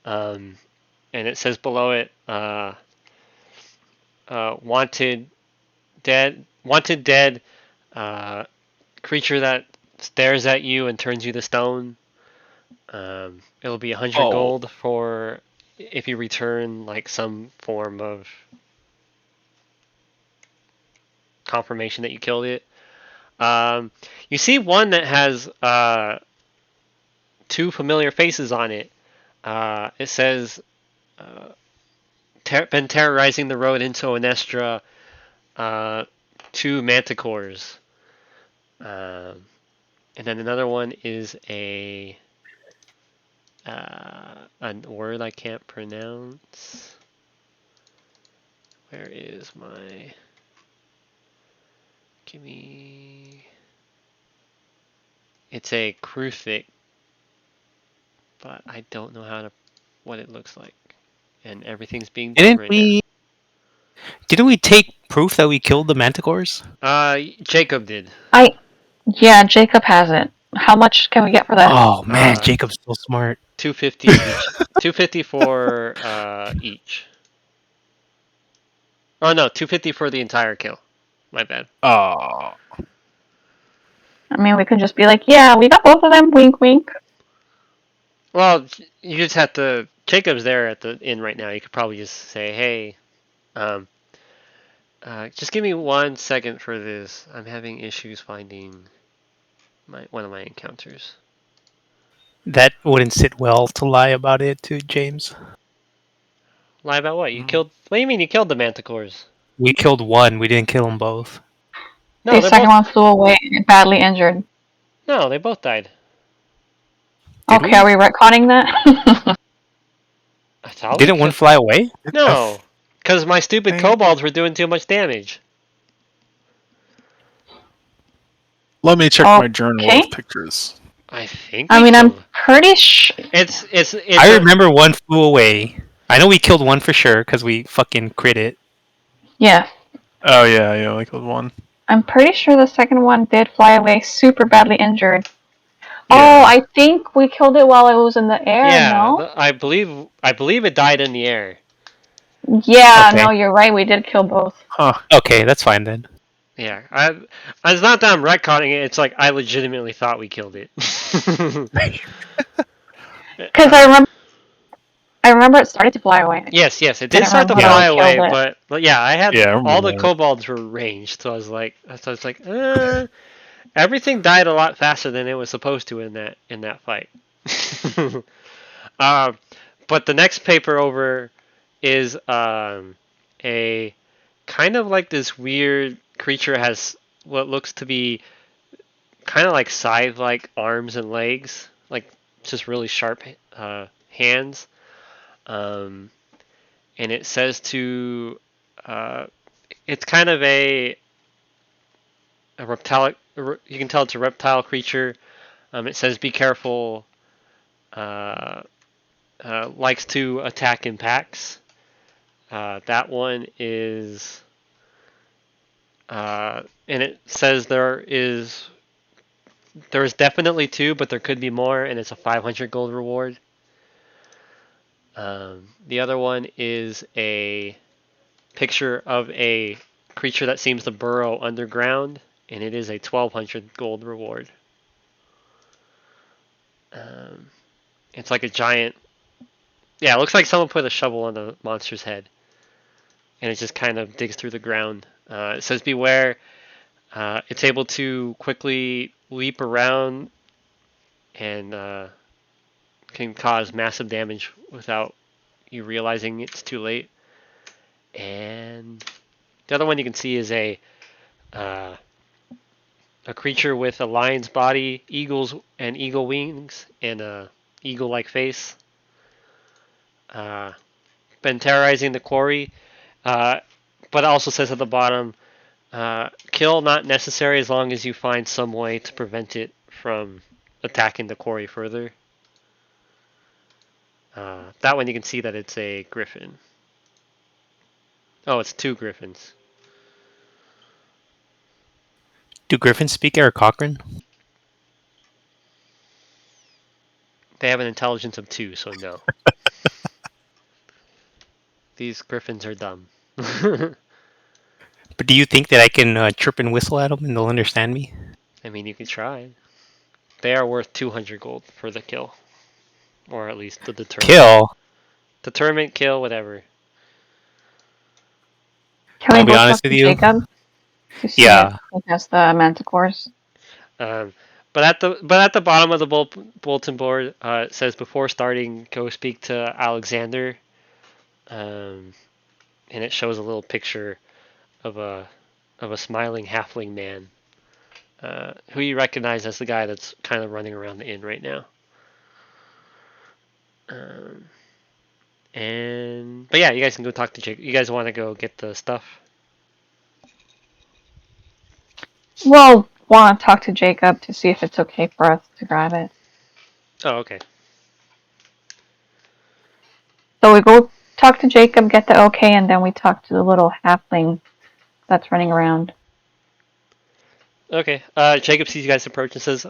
and it says below it, "Wanted dead. Wanted dead. Creature that stares at you and turns you to stone. It'll be 100 gold for if you return like some form of confirmation that you killed it." You see one that has 2 familiar faces on it. It says, been terrorizing the road into Onestra, 2 manticores. And then another one is a word I can't pronounce. Where is my... Give me... It's a Kruthic, but I don't know what it looks like. And everything's being done right now. Didn't we take proof that we killed the manticores? Jacob did. Yeah, Jacob has it. How much can we get for that? Oh man, Jacob's so smart. 250 each. 250 for each. Oh no, 250 for the entire kill. My bad. Oh. I mean, we could just be like, yeah, we got both of them. Wink, wink. Well, you just have to. Jacob's there at the inn right now. You could probably just say, "Hey, just give me 1 second for this. I'm having issues finding one of my encounters." That wouldn't sit well to lie about it to James. Lie about what? You killed? What do you mean you killed the manticores? We killed one. We didn't kill them both. No, The second one flew away, badly injured. No, they both died. Okay, are we retconning that? Didn't one fly away? No, because my stupid kobolds were doing too much damage. Let me check my journal of pictures. I think. I mean, I'm pretty sure. It's I remember one flew away. I know we killed one for sure because we fucking crit it. Yeah. Oh yeah, we killed one. I'm pretty sure the second one did fly away, super badly injured. Yeah. Oh, I think we killed it while it was in the air. Yeah, no? I believe it died in the air. Yeah, Okay. no, you're right. We did kill both. Huh. Okay, that's fine then. Yeah, it's not that I'm retconning it. It's like I legitimately thought we killed it. Because I remember it started to fly away. Yes, it did start to fly away, but yeah, I had all the that. kobolds were ranged, so I was like, everything died a lot faster than it was supposed to in that fight. But the next paper over is a kind of like this weird creature has what looks to be kind of like scythe-like arms and legs, like just really sharp hands. And it says to, it's kind of a reptile. You can tell it's a reptile creature. It says, "Be careful." Likes to attack in packs. That one is, and it says there is definitely 2, but there could be more, and it's a 500 gold reward. The other one is a picture of a creature that seems to burrow underground, and it is a 1200 gold reward. It's like a giant... Yeah, it looks like someone put a shovel on the monster's head, and it just kind of digs through the ground. It says, "Beware." It's able to quickly leap around and can cause massive damage without you realizing it's too late. And the other one you can see is a a creature with a lion's body, eagle wings, and a eagle-like face. Been terrorizing the quarry, but it also says at the bottom, kill not necessary as long as you find some way to prevent it from attacking the quarry further. That one you can see that it's a griffin. Oh, it's 2 griffins. Do griffins speak Eric Cochran? They have an intelligence of 2, so no. These griffins are dumb. But do you think that I can chirp and whistle at them and they'll understand me? I mean, you could try. They are worth 200 gold for the kill. Or at least the deterrent. Kill? Deterrent, kill, whatever. Can I'll we be go honest talk with to you. Jacob to see Yeah. if he has the manticores? But at the bottom of the bulletin board, it says before starting, go speak to Alexander. And it shows a little picture of a smiling halfling man, who you recognize as the guy that's kind of running around the inn right now. But yeah, you guys can go talk to Jake. You guys want to go get the stuff? We'll want to talk to Jacob to see if it's okay for us to grab it. Oh, okay. So we go talk to Jacob, get the okay, and then we talk to the little halfling that's running around. Okay. Jacob sees you guys approach and says,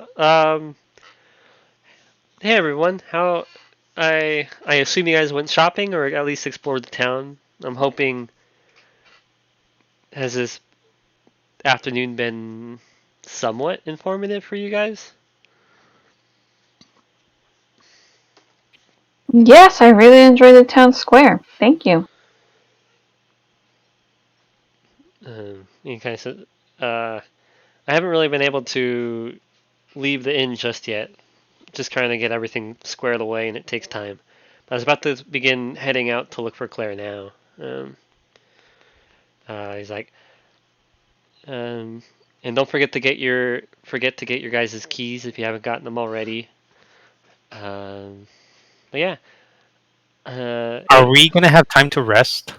"Hey everyone, how? I assume you guys went shopping or at least explored the town. I'm hoping. Has this afternoon been somewhat informative for you guys?" Yes, I really enjoyed the town square. Thank you. You kind of said, "I haven't really been able to leave the inn just yet. Just trying to get everything squared away, and it takes time. But I was about to begin heading out to look for Claire now." He's like, and don't forget to get your guys' keys if you haven't gotten them already. But yeah. Are we going to have time to rest?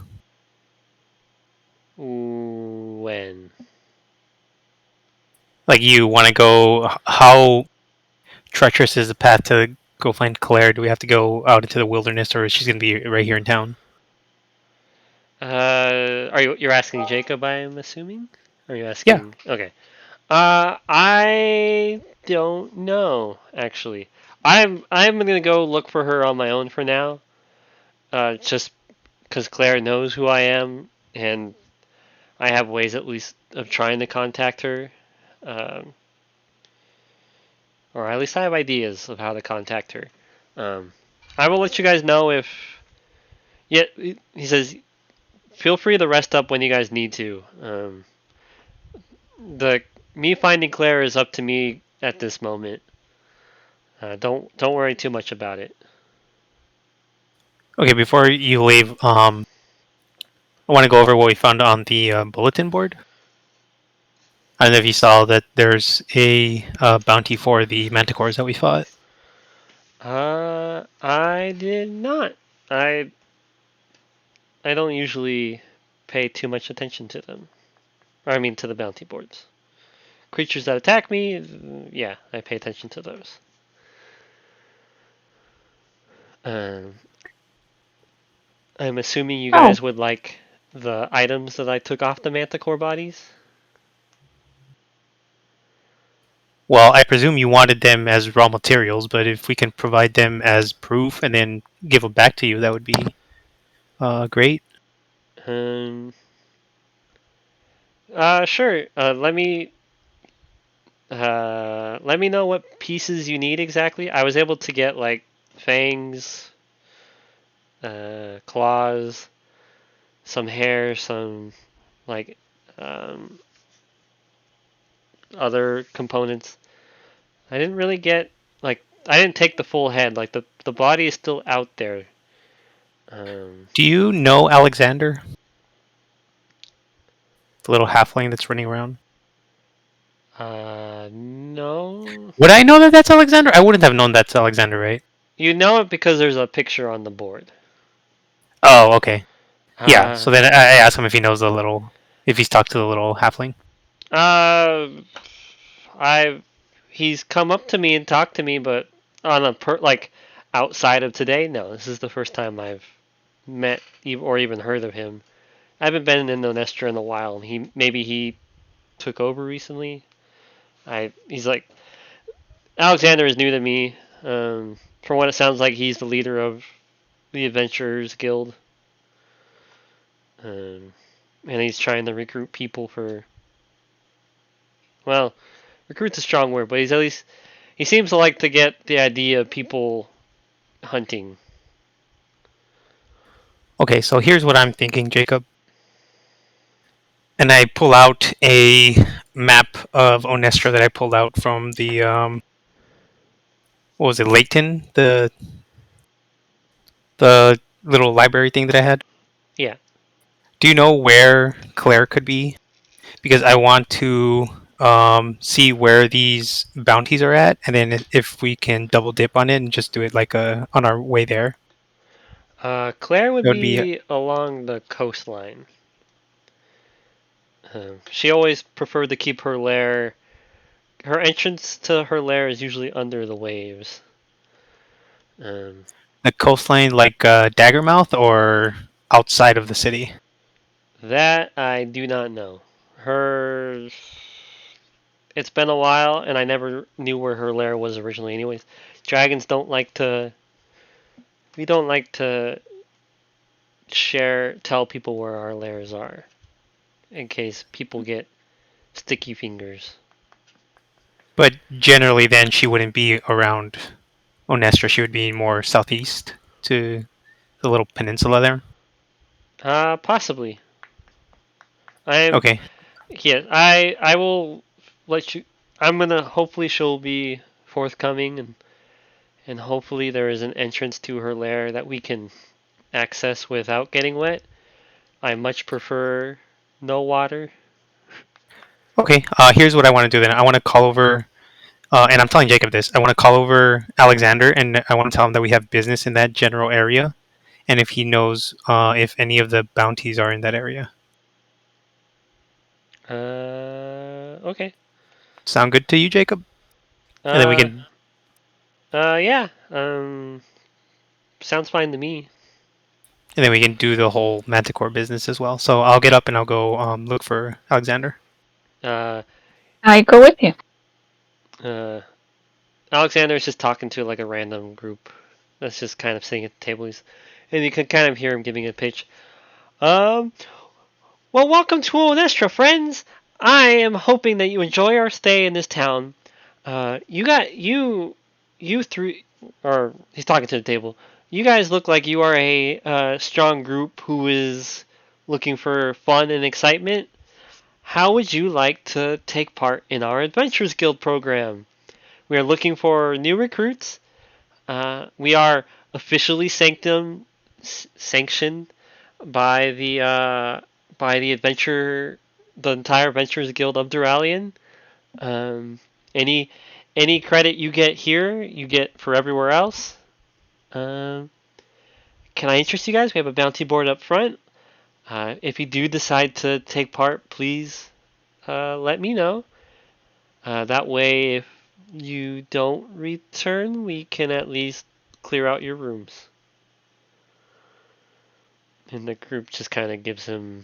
When? Like, you want to go... How treacherous is the path to go find Claire? Do we have to go out into the wilderness, or is she going to be right here in town? You're asking Jacob, I'm assuming? Or are you asking? Yeah. Okay. I don't know, actually. I'm gonna go look for her on my own for now. Just because Claire knows who I am, and I have ways at least of trying to contact her. Or at least I have ideas of how to contact her. I will let you guys know if. Yeah, he says, feel free to rest up when you guys need to. Me finding Claire is up to me at this moment. Don't worry too much about it. Okay, before you leave, I want to go over what we found on the bulletin board. I don't know if you saw that there's a bounty for the manticores that we fought. I did not. I don't usually pay too much attention to them. Or I mean to the bounty boards. Creatures that attack me, yeah, I pay attention to those. I'm assuming you guys would like the items that I took off the manticore bodies? Well, I presume you wanted them as raw materials, but if we can provide them as proof and then give them back to you, that would be great. Sure. Let me know what pieces you need exactly. I was able to get like fangs, claws, some hair, some like other components. I didn't really get like I didn't take the full head. Like the body is still out there. Do you know Alexander? The little halfling that's running around? No. Would I know that that's Alexander? I wouldn't have known that's Alexander, right? You know it because there's a picture on the board. Oh, okay. Yeah. Uh, So then I asked him if he knows if he's talked to the little halfling. uh, he's come up to me and talked to me, but on a like outside of today, no. This is the first time I've met or even heard of him. I haven't been in Onestra in a while, and maybe he took over recently. He's like Alexander is new to me. From what it sounds like, he's the leader of the Adventurers Guild, and he's trying to recruit people for. Well, recruit's a strong word, but he seems to like to get the idea of people hunting. Okay, so here's what I'm thinking, Jacob. And I pull out a map of Onestra that I pulled out from the what was it, Layton, the little library thing that I had. Yeah. Do you know where Claire could be? Because I want to see where these bounties are at, and then if we can double dip on it and just do it like on our way there. Claire would That would be be along the coastline. She always preferred to keep her lair. Her entrance to her lair is usually under the waves. the coastline, like Daggermouth, or outside of the city. That I do not know. It's been a while, and I never knew where her lair was originally. Anyways, dragons don't like to. We don't like to tell people where our lairs are, in case people get sticky fingers. But generally, then she wouldn't be around Onestra. She would be more southeast to the little peninsula there. Possibly. Okay. Yeah, I will let you. I'm gonna. Hopefully, she'll be forthcoming, and hopefully there is an entrance to her lair that we can access without getting wet. I much prefer no water. Okay. Here's what I want to do then. I want to call over, and I'm telling Jacob this. I want to call over Alexander, and I want to tell him that we have business in that general area, and if he knows if any of the bounties are in that area. Okay. Sound good to you, Jacob? And then we can. Yeah. Sounds fine to me. And then we can do the whole Manticore business as well. So I'll get up and I'll go look for Alexander. I go with you. Alexander is just talking to like a random group that's just kind of sitting at the table. And you can kind of hear him giving a pitch. Well, welcome to Onestra, friends. I am hoping that you enjoy our stay in this town. You three, or he's talking to the table. You guys look like you are a strong group who is looking for fun and excitement. How would you like to take part in our Adventurers Guild program? We are looking for new recruits. We are officially sanctioned by the entire Adventurers Guild of Duralion. Any credit you get here, you get for everywhere else. Can I interest you guys? We have a bounty board up front. If you do decide to take part, please let me know. That way, if you don't return, we can at least clear out your rooms. And the group just kind of gives him.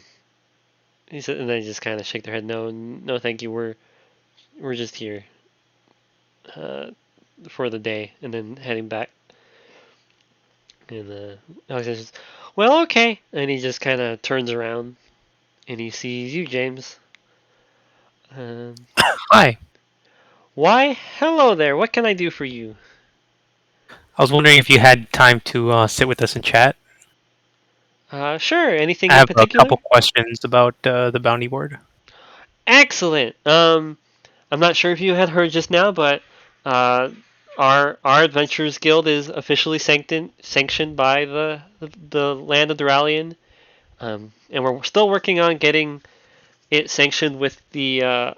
And they just kind of shake their head. No, thank you. We're just here for the day, and then heading back. And Alexander says, "Well, okay." And he just kind of turns around, and he sees you, James. Hi. Why, hello there. What can I do for you? I was wondering if you had time to sit with us and chat. Sure. Anything I in have particular? a couple questions about the bounty board. Excellent. I'm not sure if you had heard just now, but our Adventurers Guild is officially sanctioned by the land of Duralion, and we're still working on getting it sanctioned with the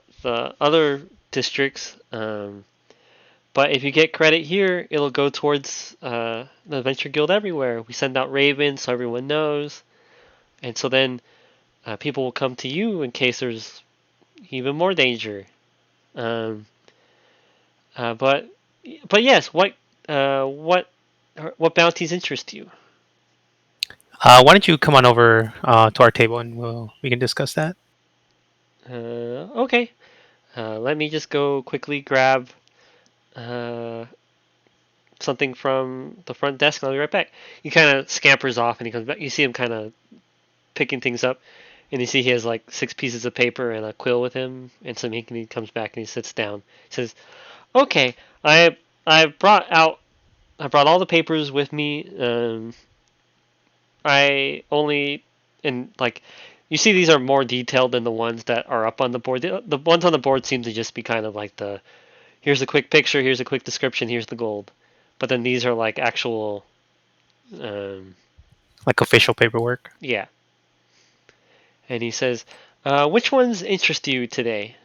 other districts. But if you get credit here, it'll go towards the Adventure Guild everywhere. We send out ravens so everyone knows, and so then people will come to you in case there's even more danger. Um, but yes, what bounties interest you? Why don't you come on over to our table and we can discuss that. Okay. Let me just go quickly grab something from the front desk, and I'll be right back. He kind of scampers off, and he comes back. You see him kind of picking things up, and you see he has like 6 pieces of paper and a quill with him, and some ink. And he comes back and he sits down. He says, "Okay, I brought all the papers with me. I only and like." You see, these are more detailed than the ones that are up on the board. The ones on the board seem to just be kind of like here's a quick picture, here's a quick description, here's the gold. But then these are like actual, like official paperwork. yeah. And he says, which ones interest you today?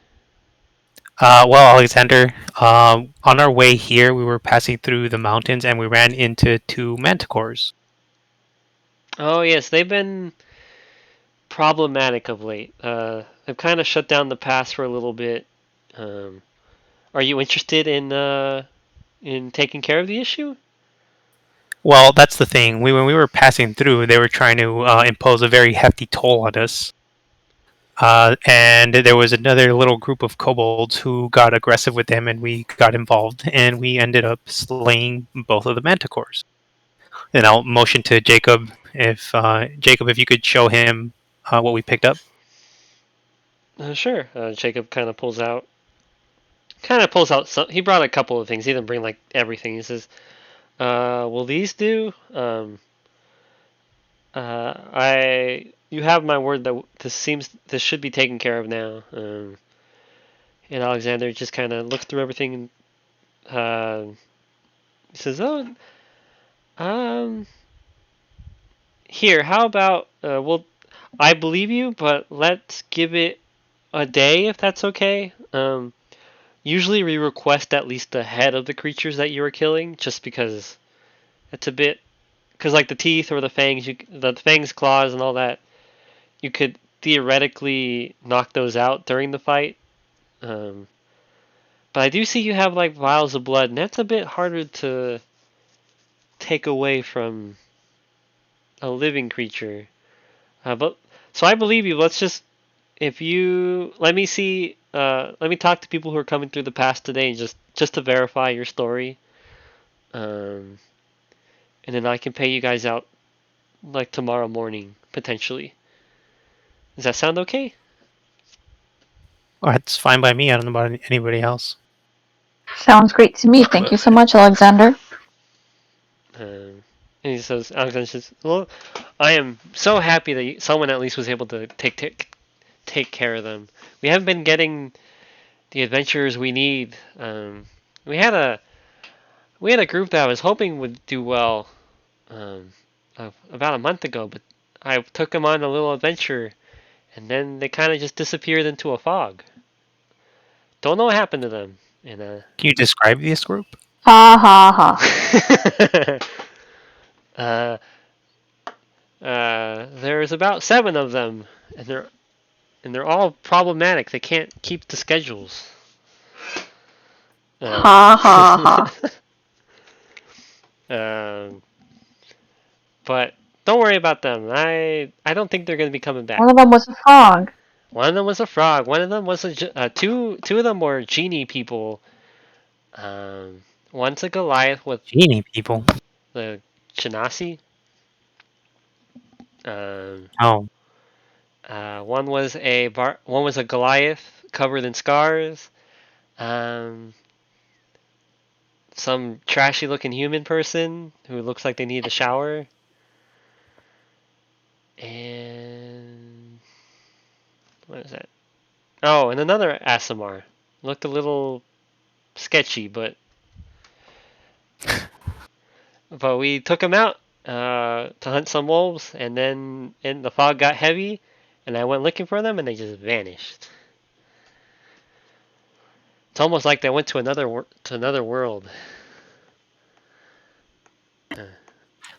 Well, Alexander, on our way here, we were passing through the mountains and we ran into 2 manticores. Oh yes, they've been problematic of late. They've kind of shut down the pass for a little bit. Are you interested in taking care of the issue? Well, that's the thing. When we were passing through, they were trying to impose a very hefty toll on us. And there was another little group of kobolds who got aggressive with them, and we got involved, and we ended up slaying both of the manticores. And I'll motion to Jacob if you could show him what we picked up. Sure. Jacob kind of pulls out some. He brought a couple of things. He didn't bring like everything. He says, "Will these do? You have my word that this should be taken care of now." And Alexander just kind of looks through everything and he says, "Oh, here. How about well, I believe you, but let's give it a day if that's okay. Usually we request at least the head of the creatures that you are killing, just because it's a bit, because like the teeth or the fangs, claws, and all that, you could theoretically knock those out during the fight. But I do see you have like vials of blood, and that's a bit harder to take away from a living creature. But so I believe you. Let's just, if you let me see, let me talk to people who are coming through the pass today, and just to verify your story. And then I can pay you guys out like tomorrow morning potentially. Does that sound okay? Oh, that's fine by me. I don't know about anybody else. Sounds great to me. Thank you so much, Alexander. And he says, Alexander says, "Well, I am so happy that someone at least was able to take care of them. We haven't been getting the adventurers we need. We had a group that I was hoping would do well about a month ago, but I took them on a little adventure, and then they kind of just disappeared into a fog. Don't know what happened to them." And Can you describe this group? Ha ha ha. There's about 7 of them, and they're all problematic. They can't keep the schedules. Ha ha ha. But don't worry about them. I don't think they're going to be coming back. One of them was a frog. One of them was a frog. One of them was two of them were genie people. One's a Goliath with Genie people. the Genasi. Oh. One was a Goliath covered in scars. Some trashy looking human person who looks like they need a shower. And what is that? Oh, and another Aasimar. Looked a little sketchy, but we took him out to hunt some wolves, and then the fog got heavy, and I went looking for them, and they just vanished. It's almost like they went to another world.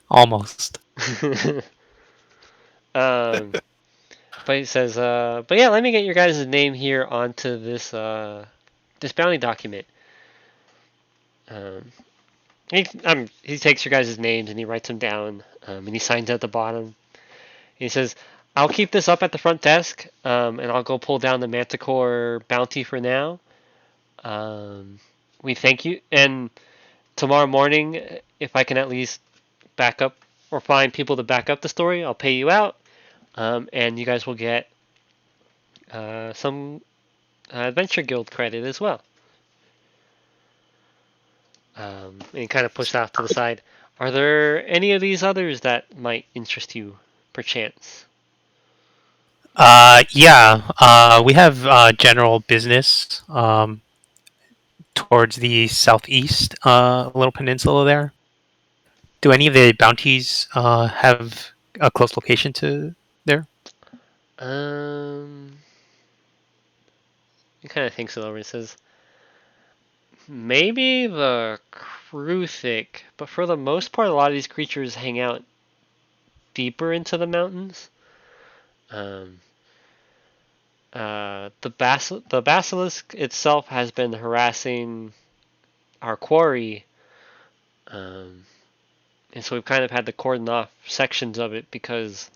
Almost. But he says, but yeah, let me get your guys' name here onto this this bounty document. He takes your guys' names and he writes them down, and he signs at the bottom. He says, I'll keep this up at the front desk, and I'll go pull down the Manticore bounty for now. We thank you, and tomorrow morning, if I can at least back up or find people to back up the story, I'll pay you out, and you guys will get some Adventure Guild credit as well. And he kind of pushed off to the side. Are there any of these others that might interest you, perchance? Yeah. We have general business towards the southeast, little peninsula there. Do any of the bounties have a close location to there? He kind of thinks it over and says, maybe the Kruthic, but for the most part, a lot of these creatures hang out deeper into the mountains. The basilisk itself has been harassing our quarry, and so we've kind of had to cordon off sections of it because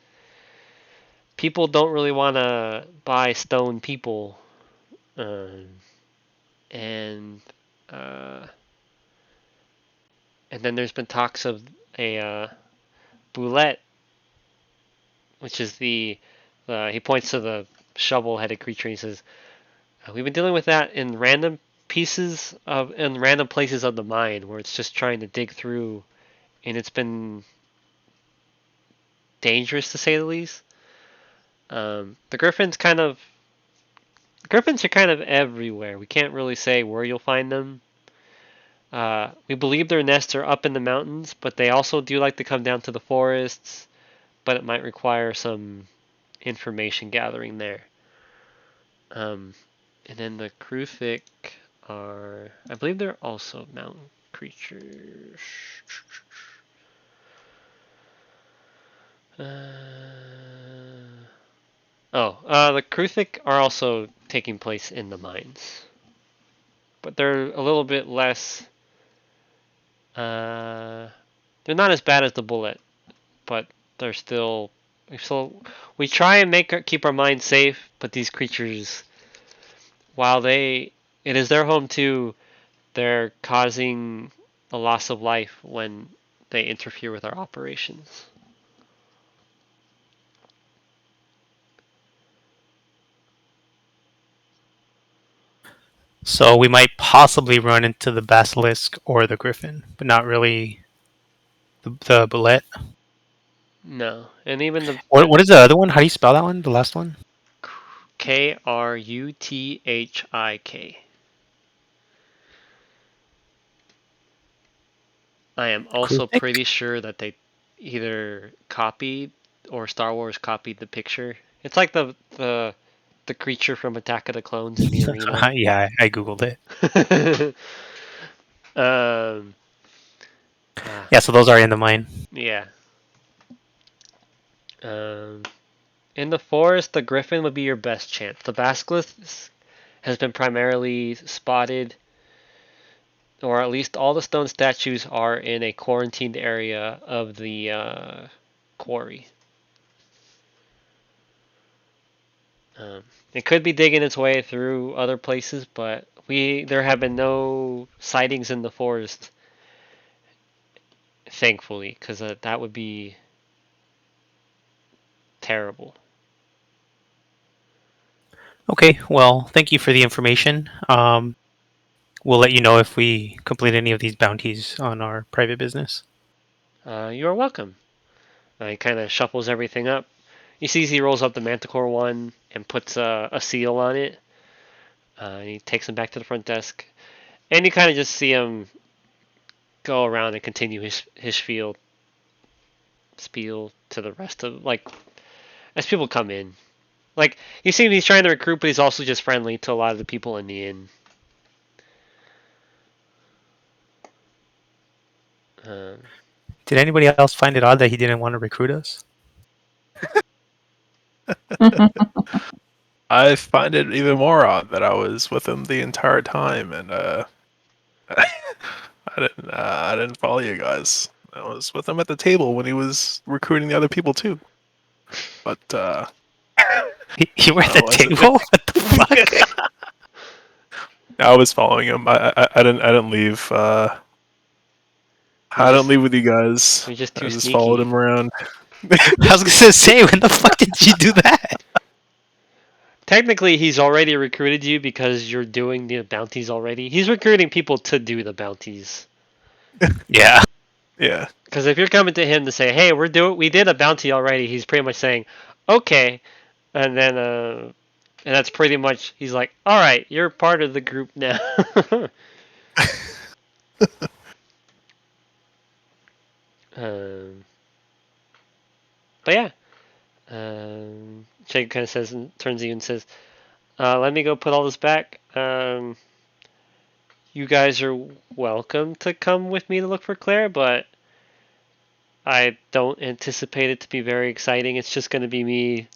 people don't really want to buy stone people, and then there's been talks of a boulette, which is he points to the shovel-headed creature and he says, we've been dealing with that in random places of the mine where it's just trying to dig through, and it's been dangerous to say the least. The griffins are kind of everywhere. We can't really say where you'll find them. We believe their nests are up in the mountains, but they also do like to come down to the forests, but it might require some information gathering there. And then the Kruthic I believe they're also mountain creatures. The Kruthic are also taking place in the mines, but they're a little bit less. They're not as bad as the bullet, but they're still. We try and keep our minds safe, but these creatures, while it is their home too, they're causing a loss of life when they interfere with our operations. So we might possibly run into the basilisk or the griffin, but not really the bullet. No, and even the What is the other one? How do you spell that one? The last one? Kruthik. I am also Kruthic? pretty sure that they either copied or Star Wars copied the picture. It's like the creature from Attack of the Clones in the arena. Yeah, I googled it. Yeah, so those are in the mine. Yeah. In the forest, the griffin would be your best chance. The basilisk has been primarily spotted, or at least all the stone statues are in a quarantined area of the quarry. It could be digging its way through other places, but there have been no sightings in the forest, thankfully, because that would be terrible. Okay, well, thank you for the information. We'll let you know if we complete any of these bounties on our private business. You're welcome. He kind of shuffles everything up. He sees he rolls up the Manticore one and puts a seal on it. He takes him back to the front desk, and you kind of just see him go around and continue his spiel to the rest of, like, as people come in. Like, you see him, he's trying to recruit, but he's also just friendly to a lot of the people in the inn. Did anybody else find it odd that he didn't want to recruit us? I find it even more odd that I was with him the entire time, and I didn't follow you guys. I was with him at the table when he was recruiting the other people too. But You were at the Oh, is it- table? What the fuck? I was following him. I didn't leave. I didn't leave with you guys. You're just I too just followed sneaky. him around. I was gonna say, when the fuck did you do that? Technically, he's already recruited you because you're doing the bounties already. He's recruiting people to do the bounties. Yeah. Yeah. Because if you're coming to him to say, "Hey, we did a bounty already," he's pretty much saying, "Okay," and then and that's pretty much he's like, "All right, you're part of the group now." um, but yeah, Jake kind of says and turns to you and says, "Let me go put all this back. You guys are welcome to come with me to look for Claire, but I don't anticipate it to be very exciting. It's just going to be me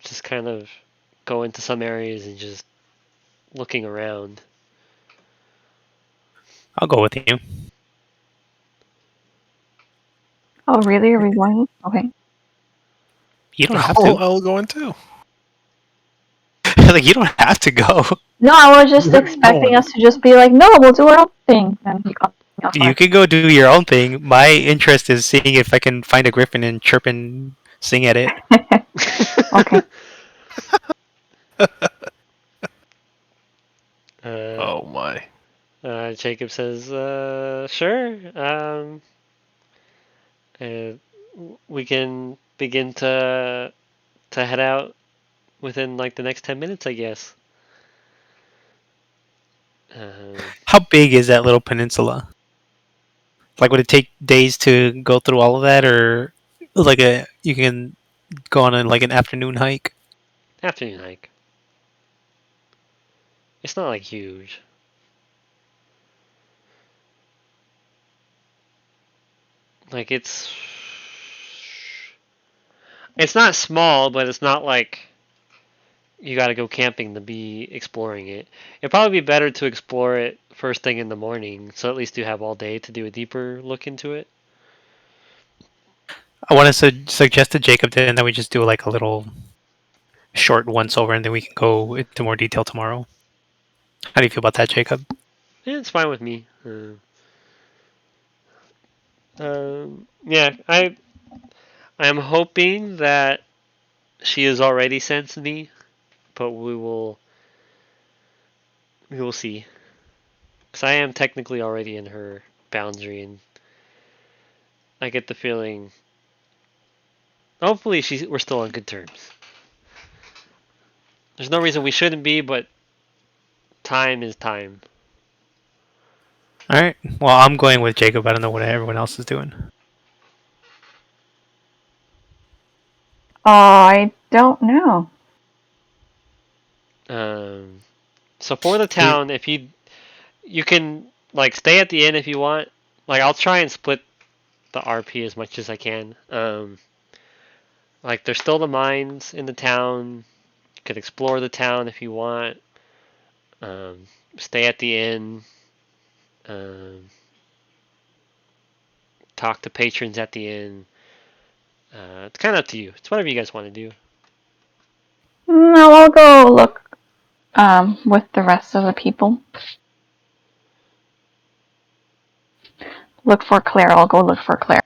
just kind of go into some areas and just looking around." I'll go with you. Oh, really? Are we going? Okay. You don't have Oh, to. I'll go in too. Like, you don't have to go. No, I was just Where are you expecting going? us to just be like, no, we'll do our own thing. And he got me off You guard. can go do your own thing. My interest is seeing if I can find a griffin and chirp and sing at it. Okay. Oh my. Jacob says, "Sure. We can begin to head out within like the next 10 minutes, I guess." How big is that little peninsula? Like, would it take days to go through all of that, or like you can go on like an afternoon hike? Afternoon hike. It's not like huge. Like it's not small, but it's not like you got to go camping to be exploring it. It'd probably be better to explore it first thing in the morning, so at least you have all day to do a deeper look into it. I want to suggest to Jacob then that we just do like a little short once over, and then we can go into more detail tomorrow. How do you feel about that, Jacob? Yeah, it's fine with me. Yeah, I am hoping that she has already sensed me, but we will see. Because I am technically already in her boundary, and I get the feeling. Hopefully, we're still on good terms. There's no reason we shouldn't be, but time is time. All right. Well, I'm going with Jacob. I don't know what everyone else is doing. I don't know. So for the town, if you can like stay at the inn if you want. Like I'll try and split the RP as much as I can. Like there's still the mines in the town. You could explore the town if you want. Stay at the inn. Talk to patrons at the inn. It's kind of up to you. It's whatever you guys want to do. No, I'll go look with the rest of the people. Look for Claire. I'll go look for Claire.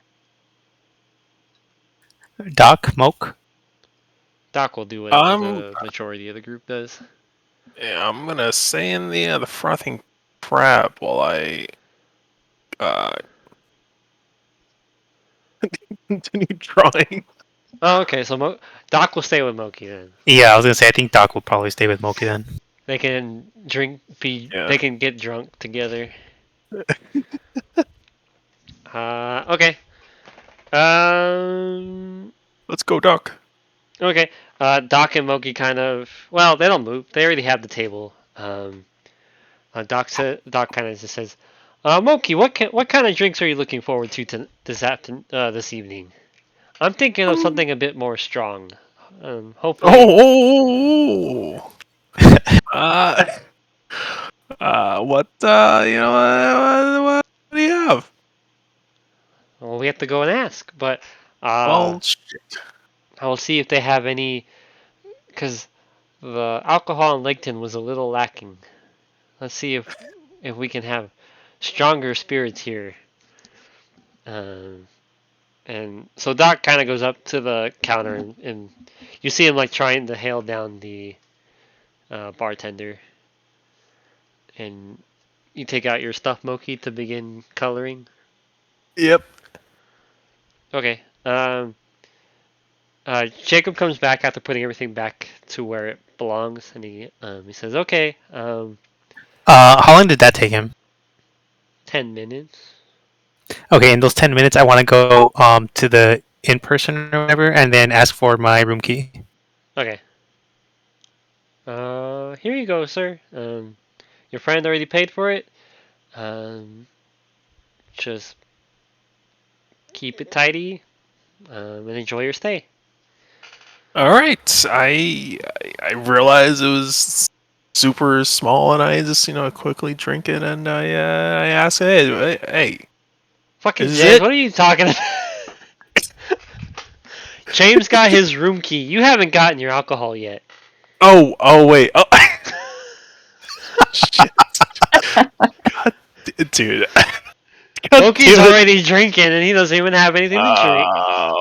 Doc, Moke. Doc will do whatever the majority of the group does. Yeah, I'm gonna stay in the frothing crab while I continue drawing. Oh, okay. So Doc will stay with Moki then. Yeah, I was gonna say I think Doc will probably stay with Moki then. They can drink. Yeah. They can get drunk together. Okay. Let's go, Doc. Okay. Doc and Moki kind of. Well, they don't move. They already have the table. Doc kind of just says, Moki, what kind of drinks are you looking forward to this evening? I'm thinking of something a bit more strong. Hopefully. Oh. Uh, what? What do you have? Well, we have to go and ask, but Well, shit. I will see if they have any, because the alcohol in Laketon was a little lacking. Let's see if we can have stronger spirits here. And so Doc kind of goes up to the counter and you see him like trying to hail down the bartender. And you take out your stuff, Moki, to begin coloring. Yep. Okay. Jacob comes back after putting everything back to where it belongs, and he says, "Okay, How long did that take him? 10 minutes." Okay, in those 10 minutes, I want to go to the in person or whatever, and then ask for my room key. Okay. Here you go, sir. Your friend already paid for it. Just keep it tidy, and enjoy your stay. All right. I realized it was super small, and I just quickly drink it, and I ask, hey, Fucking Is James, it? what are you talking about? James got his room key. You haven't gotten your alcohol yet. oh wait, oh. Shit. God, dude. God Moki's damn it. already drinking, and he doesn't even have anything to drink.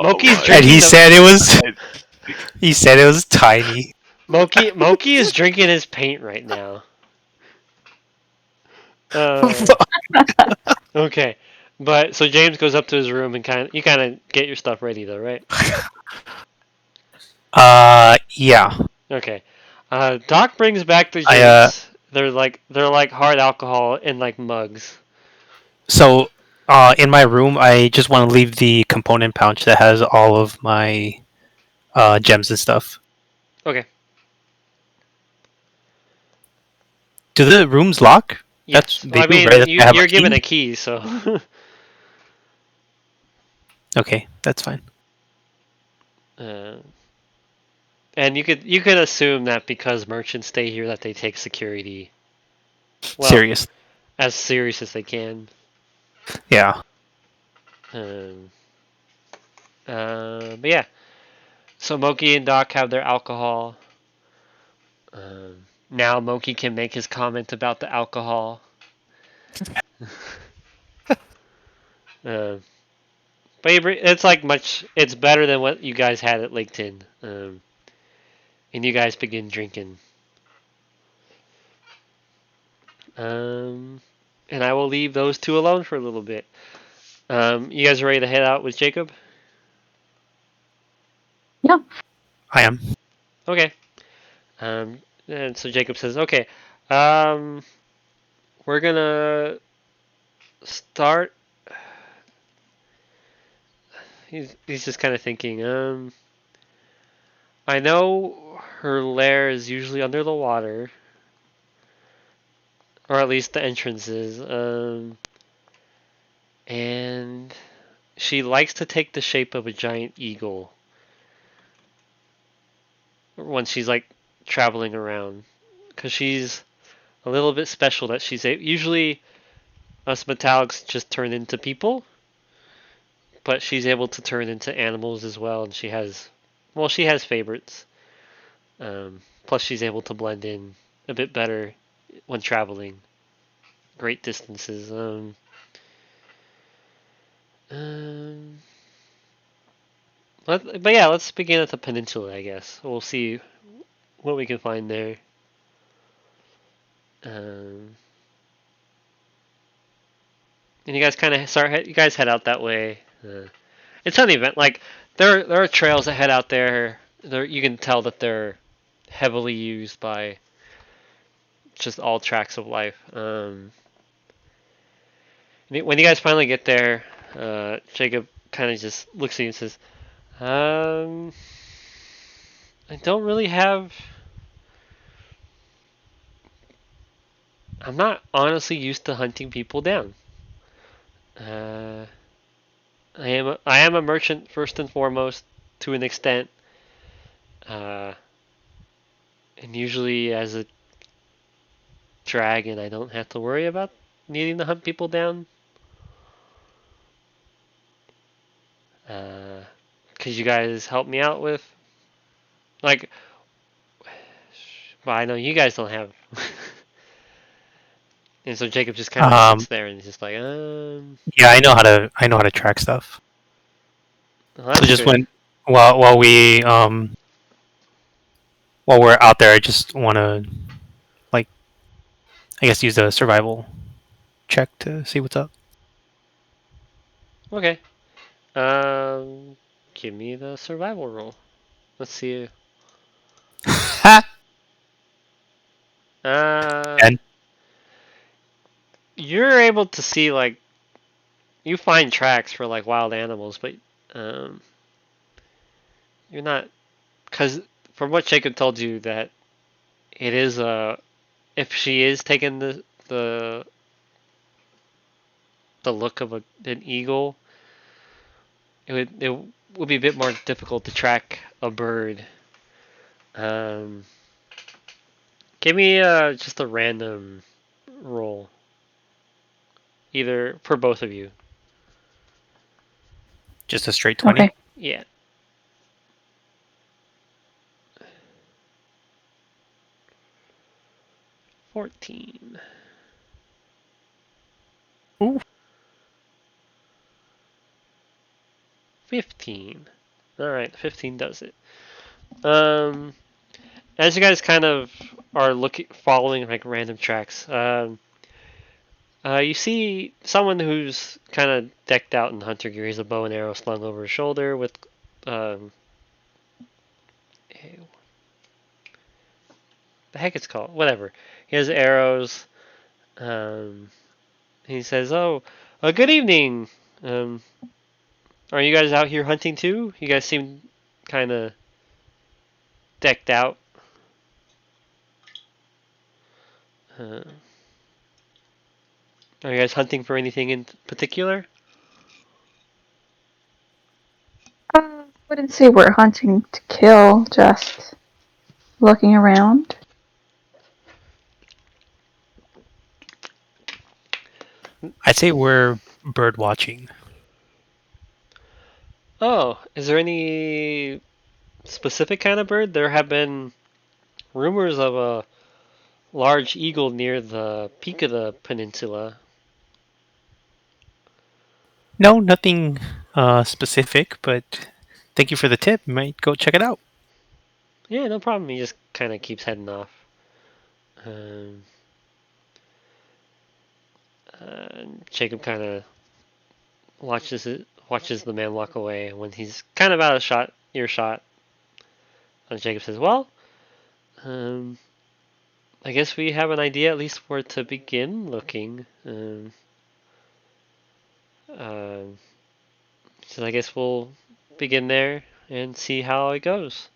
Moki's my- drinking. And he the- said it was. He said it was tiny. Moki is drinking his paint right now. Okay, but so James goes up to his room and you kind of get your stuff ready though, right? Yeah. Okay. Doc brings back the I, drinks. They're like hard alcohol in like mugs. So, in my room, I just want to leave the component pouch that has all of my gems and stuff. Okay. Do the rooms lock? Yes. They Well, I do, mean, right? They have a you're given key? a key, so. Okay, that's fine. And you could assume that because merchants stay here, that they take security Serious. as serious as they can. Yeah. But yeah. So Moki and Doc have their alcohol. Now Moki can make his comment about the alcohol. But it's like it's better than what you guys had at Laketon. And you guys begin drinking. And I will leave those two alone for a little bit. You guys are ready to head out with Jacob? Yeah. I am. Okay. And so Jacob says, "Okay, we're gonna start." He's just kind of thinking. I know her lair is usually under the water, or at least the entrance is. And she likes to take the shape of a giant eagle when she's like traveling around, because she's a little bit special. That she's usually us metallics just turn into people, but she's able to turn into animals as well, and she has favorites. Plus, she's able to blend in a bit better when traveling great distances. But yeah, let's begin at the peninsula, I guess. We'll see what we can find there. And you guys kind of you guys head out that way. It's an event. Like there are trails that head out there. You can tell that they're heavily used by just all tracks of life. When you guys finally get there, Jacob kind of just looks at you and says, "I don't really have. I'm not honestly used to hunting people down. I am a merchant first and foremost, to an extent. And usually as a dragon, I don't have to worry about needing to hunt people down. Could you guys help me out with, like, well, I know you guys don't have. And so Jacob just kind of sits there and he's just like, Yeah, I know how to track stuff. well, that's So just good. while while we're out there, I just want to, like, I guess use a survival check to see what's up. Okay. Give me the survival roll. Let's see. And You're able to see, like, you find tracks for like wild animals, but um, you're not, because from what Jacob told you, that it is if she is taking the look of an eagle, it would be a bit more difficult to track a bird. Um, Give me just a random roll, either for both of you. just a straight 20. Okay. Yeah. $14. Ooh. 15. Alright, 15 does it. As you guys kind of are following like random tracks, you see someone who's kind of decked out in hunter gear. He's a bow and arrow slung over his shoulder with, the heck it's called, whatever. He has arrows. He says, "Oh, good evening. Are you guys out here hunting too? You guys seem kind of decked out." Are you guys hunting for anything in particular? I wouldn't say we're hunting to kill, just looking around. I'd say we're bird watching. Oh, is there any specific kind of bird? There have been rumors of a large eagle near the peak of the peninsula. No, nothing specific, but thank you for the tip. Might go check it out. Yeah, no problem. He just kind of keeps heading off. Jacob kind of watches the man walk away. When he's kind of out of earshot, Jacob says, "Well, I guess we have an idea at least where to begin looking. So I guess we'll begin there and see how it goes."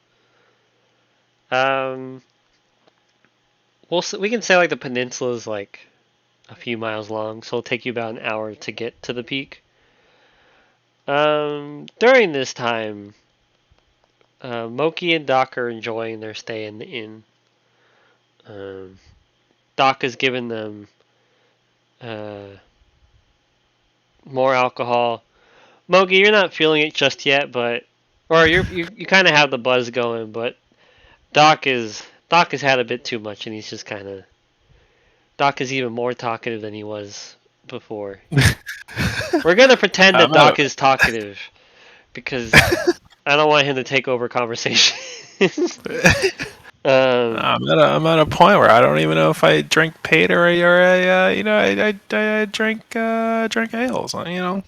We can say like the peninsula is like a few miles long, so it'll take you about an hour to get to the peak. During this time, Moki and Doc are enjoying their stay in the inn. Doc has given them more alcohol. Moki, you're not feeling it just yet, or you kind of have the buzz going, but Doc has had a bit too much, and he's just kind of. Doc is even more talkative than he was before. We're gonna pretend that Doc is talkative because I don't want him to take over conversation. I'm at a point where I don't even know if I drink paid or I drink ales. You know,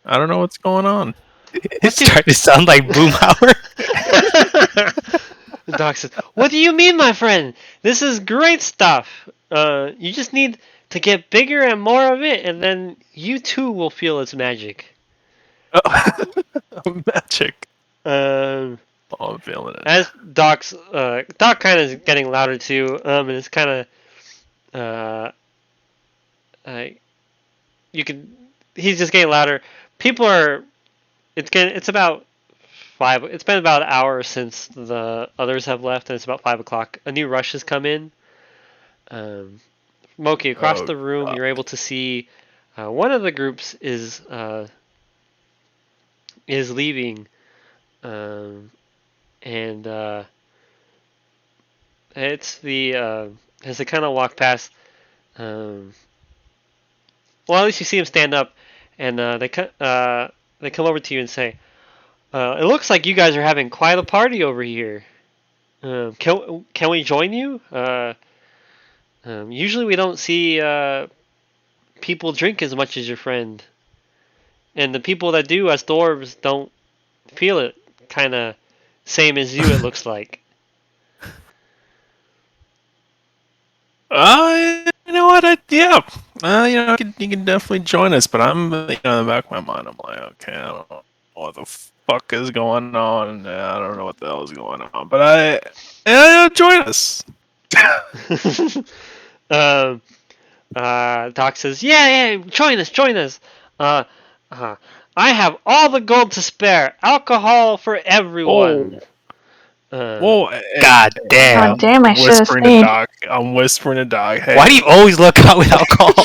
I don't know what's going on. It's starting to sound like Boomhauer. The Doc says, "What do you mean, my friend? This is great stuff. You just need to get bigger and more of it, and then you too will feel its magic." Magic. Um, Oh, I'm feeling it. As Doc kind of is getting louder too, and it's kind of, you can he's just getting louder. People are. It's about 5. It's been about an hour since the others have left, and it's about 5 o'clock. A new rush has come in. Moki, across Oh, the room, God. you're able to see one of the groups is leaving, and it's the as they kind of walk past. Well, at least you see him stand up, and they come over to you and say, "It looks like you guys are having quite a party over here. Can we join you? Usually we don't see people drink as much as your friend, and the people that do, us dwarves, don't feel it. Kind of same as you, it looks like." You know what? You can definitely join us, but I'm, in the back of my mind, I'm like, okay, I don't know what the fuck is going on. I don't know what the hell is going on, but join us. um, Doc says, "Yeah, join us. Uh, I have all the gold to spare. Alcohol for everyone." Whoa, God God damn. damn, I should have whispering to stayed. Doc. I'm whispering to Doc. Hey, Why do you always look out with alcohol?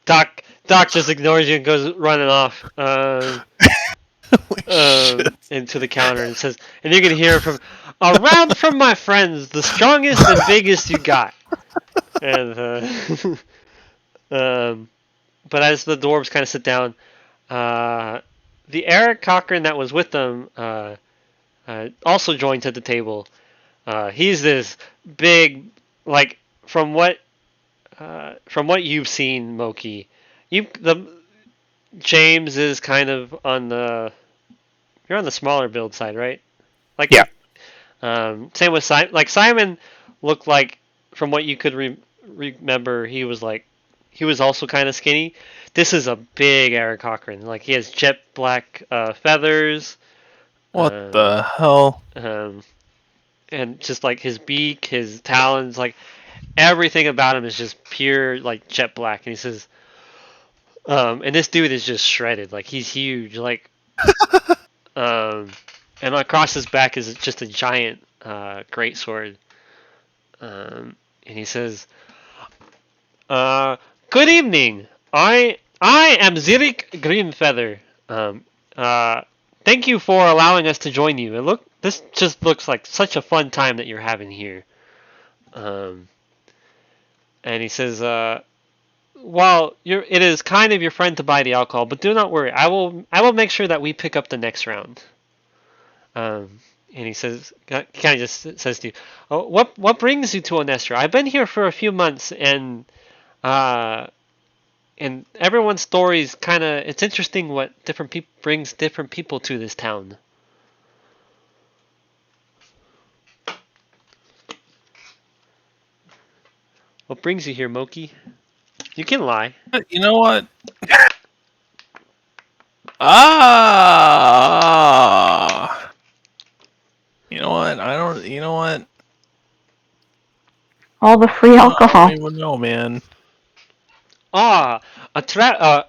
Doc just ignores you and goes running off shit. into the counter and says, and you can hear from around from my friends, the strongest and biggest you got. And but as the dwarves kind of sit down, the Eric Cochran that was with them also joins at the table. He's this big, like from what you've seen, Moki, James is kind of on the you're on the smaller build side, right? Like Yeah. Same with Simon. Like Simon looked like, from what you could remember, he was also kind of skinny. This is a big Eric Cochran. Like he has jet black feathers. What the hell? And just like his beak, his talons, like everything about him is just pure like jet black. And he says, and this dude is just shredded. Like he's huge. Like, and across his back is just a giant great sword. And he says, "Good evening. I am Zirik Greenfeather. Thank you for allowing us to join you. This just looks like such a fun time that you're having here." And he says, "Well, it is kind of your friend to buy the alcohol, but do not worry. I will make sure that we pick up the next round." And he says, kind of just says to you, "Oh, what brings you to Onestra? I've been here for a few months, and everyone's stories kind of, it's interesting what brings different people to this town." What brings you here, Moki? You can lie. You know what? Ah. You know what? I don't. You know what? All the free I alcohol. don't even know, man. A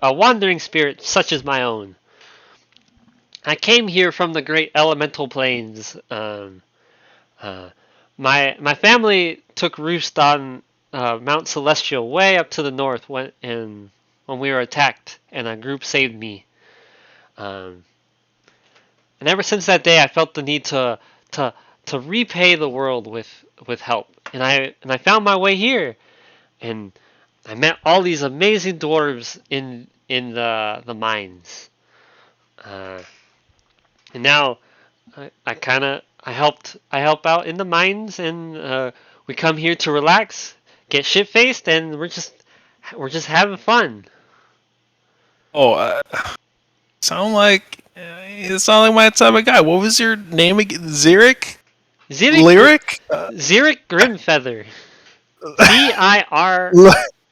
wandering spirit such as my own. I came here from the great elemental plains. My family took roost on Mount Celestial, way up to the north, when we were attacked, and a group saved me. And ever since that day, I felt the need to repay the world with help. And I found my way here, and I met all these amazing dwarves in the mines. And now I help out in the mines, and we come here to relax, get shit faced, and we're just having fun. Oh, sound like you sound like my type of guy. What was your name again? Zirik? Lyric? Zirik Grimfeather. Zirik.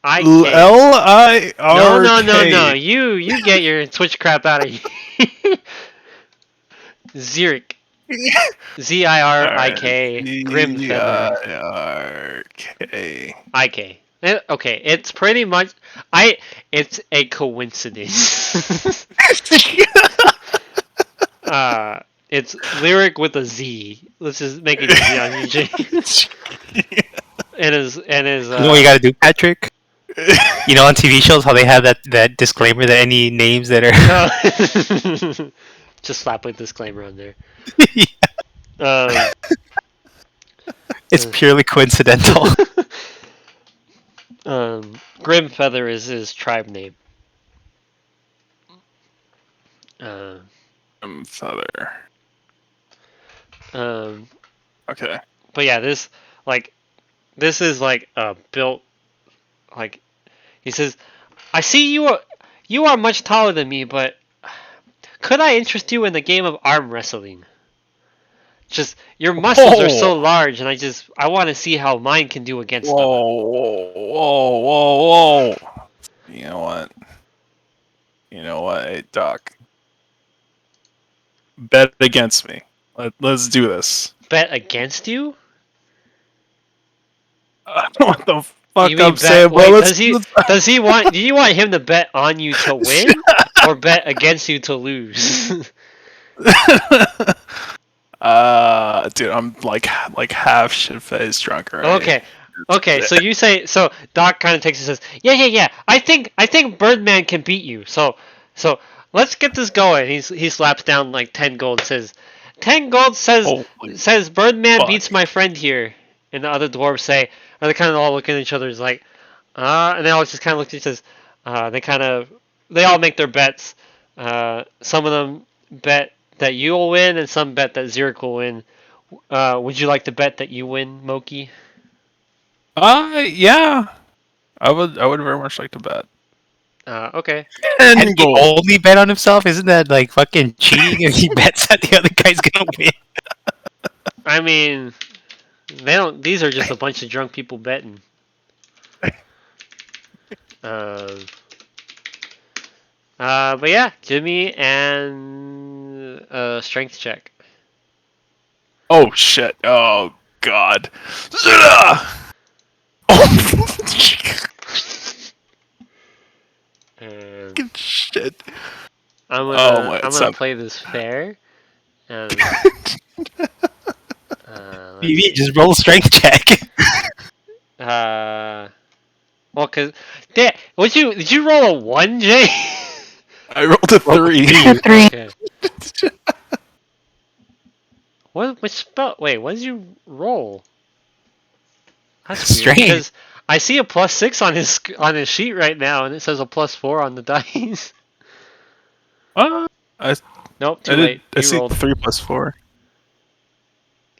Lirik. No. You get your Twitch crap out of here. Zirik. Zirik. Grimfeather. Zirik. Ik. Okay, it's pretty much it's a coincidence. It's lyric with a Z. Let's just make it easy on you, Jay. and his You know what you gotta do, Patrick? You know, on TV shows how they have that disclaimer that any names that are just slap a disclaimer on there. it's purely coincidental. Grim Feather is his tribe name. Feather. Okay. But yeah, this is like built like he says, I see you are much taller than me, but could I interest you in the game of arm wrestling? Just your muscles are so large, and I want to see how mine can do against them. Whoa. You know what? Hey, Doc. Bet against me. Let's do this. Bet against you? What the fuck You mean I'm saying, bro? wait, do you want him to bet on you to win or bet against you to lose? Dude, I'm like half shit-faced drunk already. Okay, so Doc kind of takes it and says, yeah. I think Birdman can beat you. So let's get this going. He slaps down like 10 gold and says, 10 gold says Birdman beats my friend here. And the other dwarves say, or they kind of all look at each other, is like, and they all just kind of look at each other. They all make their bets. Some of them bet that you'll win, and some bet that Zurich will win. Would you like to bet that you win, Moki? Yeah. I would very much like to bet. Okay. And he only bet on himself? Isn't that like fucking cheating if he bets that the other guy's gonna win? I mean, they don't. These are just a bunch of drunk people betting. But yeah, give me an strength check. Oh shit! Oh god! And shit! I'm gonna play this fair. And, BB, just roll a strength check. well, did you roll a 1, Jay? I rolled a 3. Okay. Which spell? Wait, what did you roll? That's strange. Weird, because I see a +6 on his sheet right now, and it says a +4 on the dice. Nope, too late. I see 3 + 4.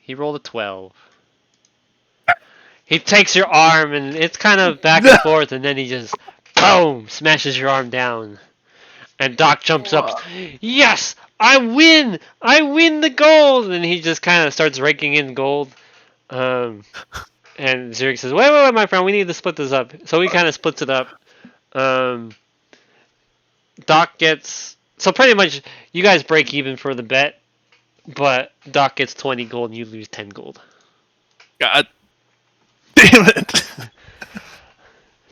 He rolled a 12. He takes your arm, and it's kind of back and forth, and then he just, boom, smashes your arm down. And Doc jumps up. Yes, I win! I win the gold! And he just kind of starts raking in gold. And Zurich says, wait, my friend, we need to split this up. So he kind of splits it up. Doc gets... So pretty much, you guys break even for the bet. But Doc gets 20 gold and you lose 10 gold. God damn it.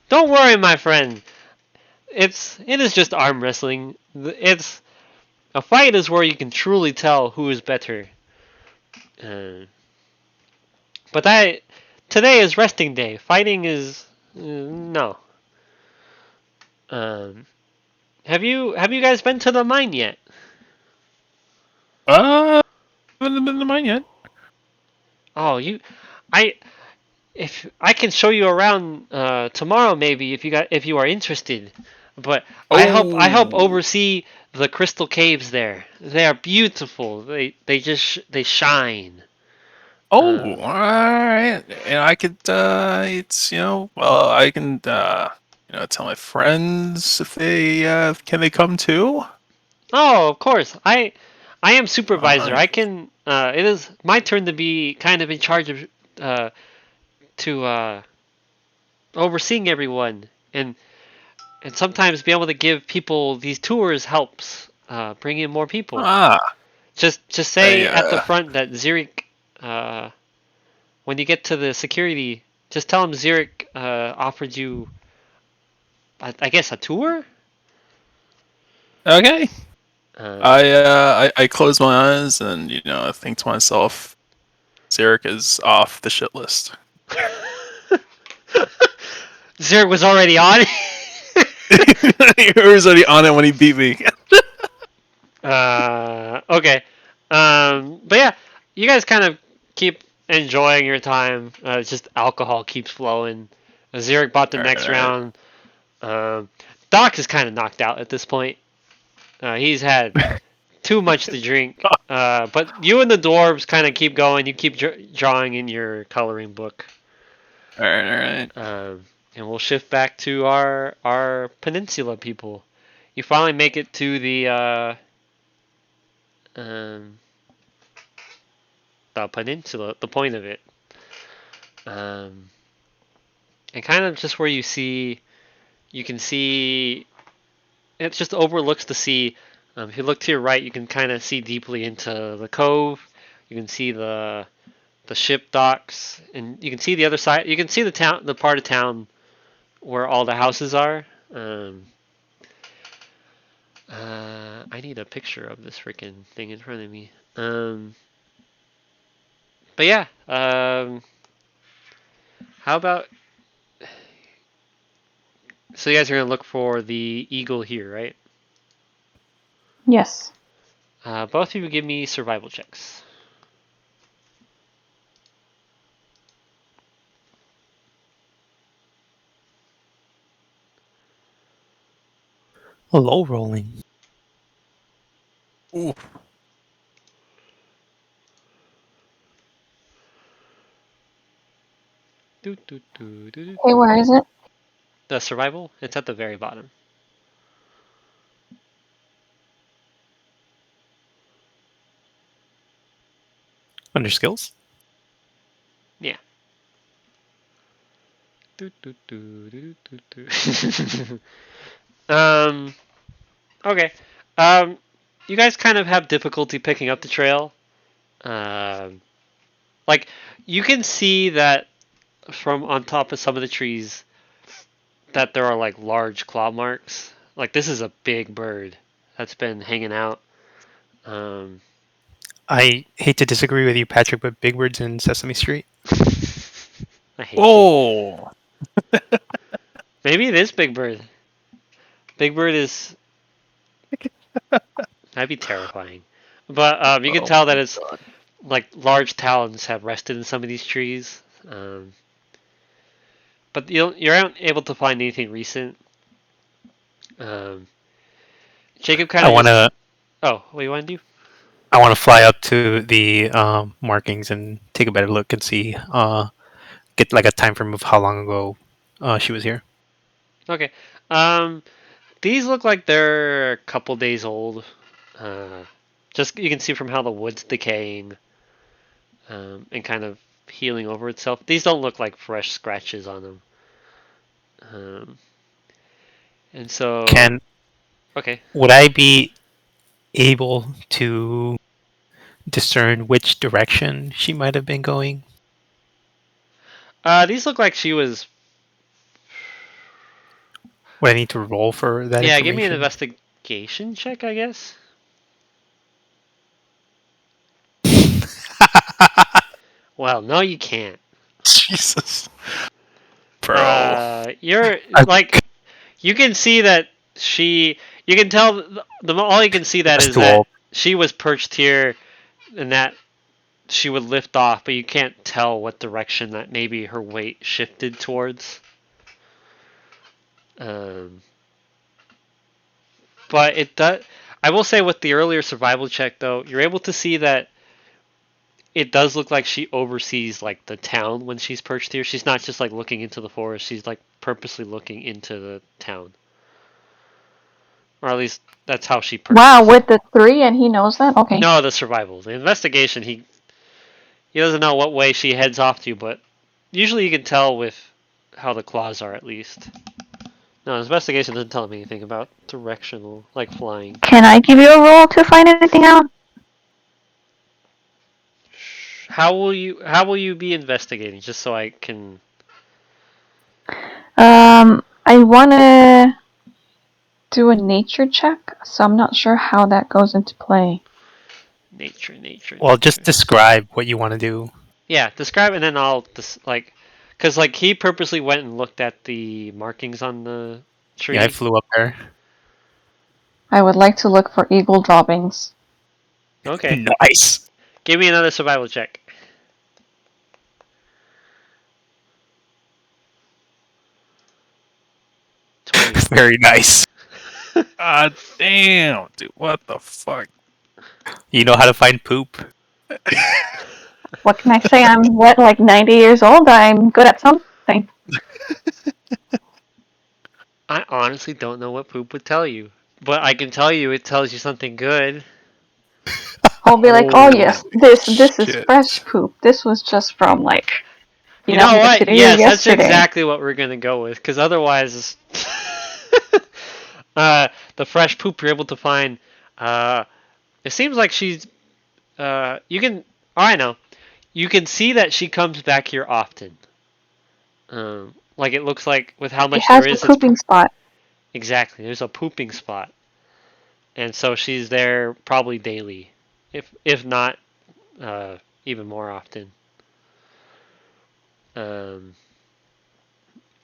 Don't worry, my friend. It is just arm wrestling. A fight is where you can truly tell who is better. But today is resting day. Fighting is no. Have you guys been to the mine yet? I haven't been to mine yet. Oh, if I can show you around tomorrow, maybe if you are interested. But I help oversee the crystal caves there. They are beautiful. They shine. Oh, all right. And I could I can tell my friends if they can they come too. Oh, of course. I am supervisor. I can. It is my turn to be kind of in charge of overseeing everyone, and sometimes be able to give people these tours helps bring in more people. Just say at the front that Zurich, when you get to the security just tell him Zurich offered you, I guess, a tour. Okay. Uh, I close my eyes and I think to myself, Zurich is off the shit list. Zurich was already on. He was already on it when he beat me. Okay. But yeah, you guys kind of keep enjoying your time. It's just alcohol keeps flowing. Zurich bought the next Alright. round. Doc is kind of knocked out at this point. He's had too much to drink. But you and the dwarves kind of keep going. You keep drawing in your coloring book. Alright. And we'll shift back to our peninsula people. You finally make it to the peninsula, the point of it, and kind of just where you can see it just overlooks the sea. If you look to your right, you can kind of see deeply into the cove. You can see the ship docks, and you can see the other side. You can see the part of town where all the houses are. I need a picture of this freaking thing in front of me. But yeah, how about, so you guys are gonna look for the eagle here, right? Yes. Both of you give me survival checks. Low rolling. Ooh. Hey, where is it? The survival, it's at the very bottom. Under skills? Yeah. Okay. You guys kind of have difficulty picking up the trail. Like, you can see that from on top of some of the trees that there are like large claw marks. Like, this is a big bird that's been hanging out. I hate to disagree with you, Patrick, but Big Bird's in Sesame Street. I hate you. Whoa! Maybe it is Big Bird. Big Bird is. That'd be terrifying. But you can tell that it's like large talons have rested in some of these trees. But you're not able to find anything recent. Jacob kind I of. want to. Oh, what do you want to do? I want to fly up to the markings and take a better look and see, get like a time frame of how long ago she was here. Okay. These look like they're a couple days old. Just you can see from how the wood's decaying, and kind of healing over itself. These don't look like fresh scratches on them. And so. Okay. Would I be able to discern which direction she might have been going? These look like she was. Would I need to roll for that? Yeah, give me an information? investigation check, I guess. Well, no, you can't. Jesus. Bro. You're like, you can see that she. You can tell all you can see that is that she was perched here, and that she would lift off, but you can't tell what direction that maybe her weight shifted towards. But it does. I will say with the earlier survival check though, you're able to see that it does look like she oversees like the town when she's perched here. She's not just like looking into the forest. She's like purposely looking into the town, or at least that's how she. Wow, with the 3 and he knows that? Okay. No, the survival, the investigation. He doesn't know what way she heads off to, but usually you can tell with how the claws are at least. No, investigation doesn't tell me anything about directional, like flying. Can I give you a roll to find anything out? How will you be investigating? Just so I can. I want to do a nature check, so I'm not sure how that goes into play. Nature. Well, just nature. describe what you want to do. Yeah, describe, and then I'll just because he purposely went and looked at the markings on the tree. Yeah, I flew up there. I would like to look for eagle droppings. Okay, Nice. give me another survival check. Very nice. God damn, dude, what the fuck? You know how to find poop. What can I say? I'm like 90 years old. I'm good at something. I honestly don't know what poop would tell you, but I can tell you it tells you something good. I'll be like, oh yes, Holy this is shit. fresh poop. This was just from like, You know what? yesterday or Yes, that's yesterday. exactly what we're gonna go with. Because otherwise, the fresh poop you're able to find. It seems like she's. You can. Oh, I know. You can see that she comes back here often. Like it looks like with how She much has there a is. pooping spot. Exactly. There's a pooping spot, and so she's there probably daily, if not even more often. And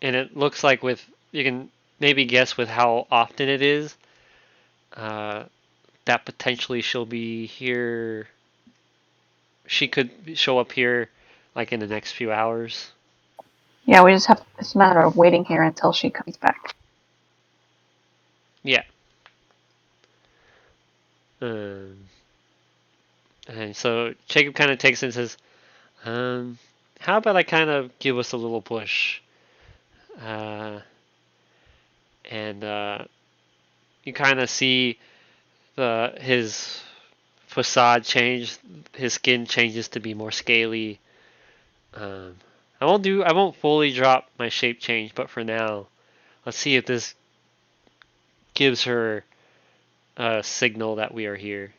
it looks like with you can maybe guess with how often it is. That potentially she'll be here. She could show up here, like in the next few hours. Yeah, we just have. It's a matter of waiting here until she comes back. Yeah. And so Jacob kind of takes it and says, how about I kind of give us a little push? And you kind of see his facade change. His skin changes to be more scaly. I won't fully drop my shape change, but for now, let's see if this gives her a signal that we are here.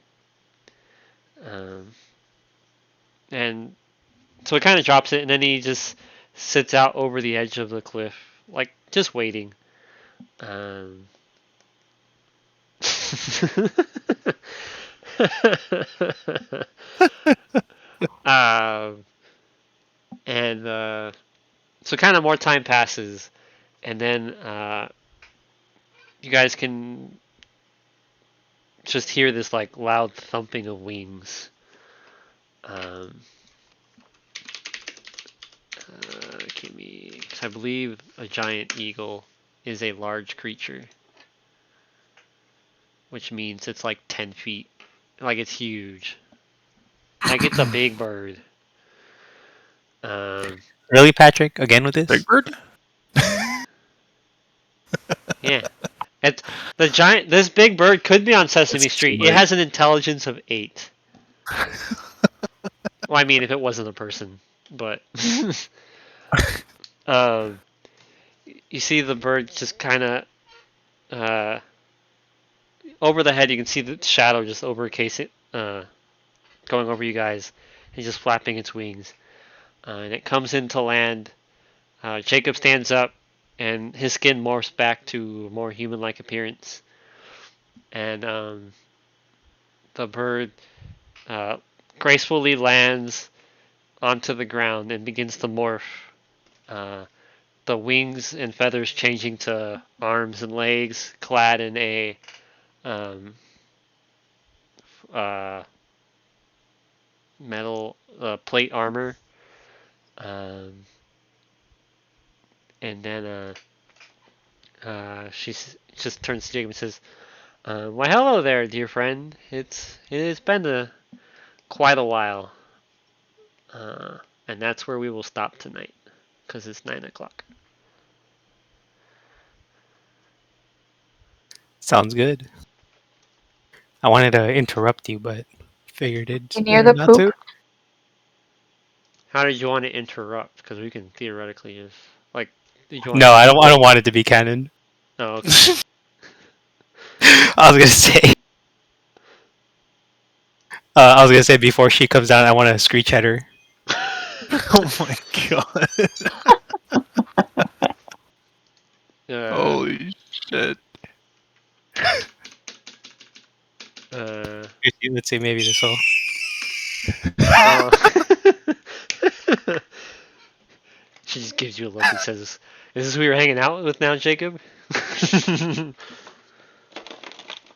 And so it kind of drops it, and then he just sits out over the edge of the cliff, like just waiting. And so kind of more time passes, and then you guys can just hear this like loud thumping of wings. Give me, because I believe a giant eagle is a large creature, which means it's like 10 feet. Like it's huge. Like it's a big bird. Really, Patrick? Again with this? Big Bird? Yeah. It's the giant. This big bird could be on Sesame That's Street. too It big. has an intelligence of 8. Well, I mean, if it wasn't a person, but you see the bird just kind of over the head. You can see the shadow just going over you guys, and just flapping its wings. And it comes into land. Jacob stands up, and his skin morphs back to a more human-like appearance. And the bird gracefully lands onto the ground and begins to morph. The wings and feathers changing to arms and legs, clad in a metal plate armor. And then she just turns to Jacob and says, "Why, hello there, dear friend. It's been quite a while, and that's where we will stop tonight, because it's 9 o'clock." Sounds good. I wanted to interrupt you, but figured it's You near better the not poop? to. How did you want to interrupt? Because we can theoretically just like. Did you want No, I don't want it to be canon. Oh, okay. I was gonna say. I was gonna say before she comes down, I want to screech at her. Oh my god. Holy shit. Let's say maybe this will. Oh. She just gives you a look and says, "Is this who you're hanging out with now, Jacob?" But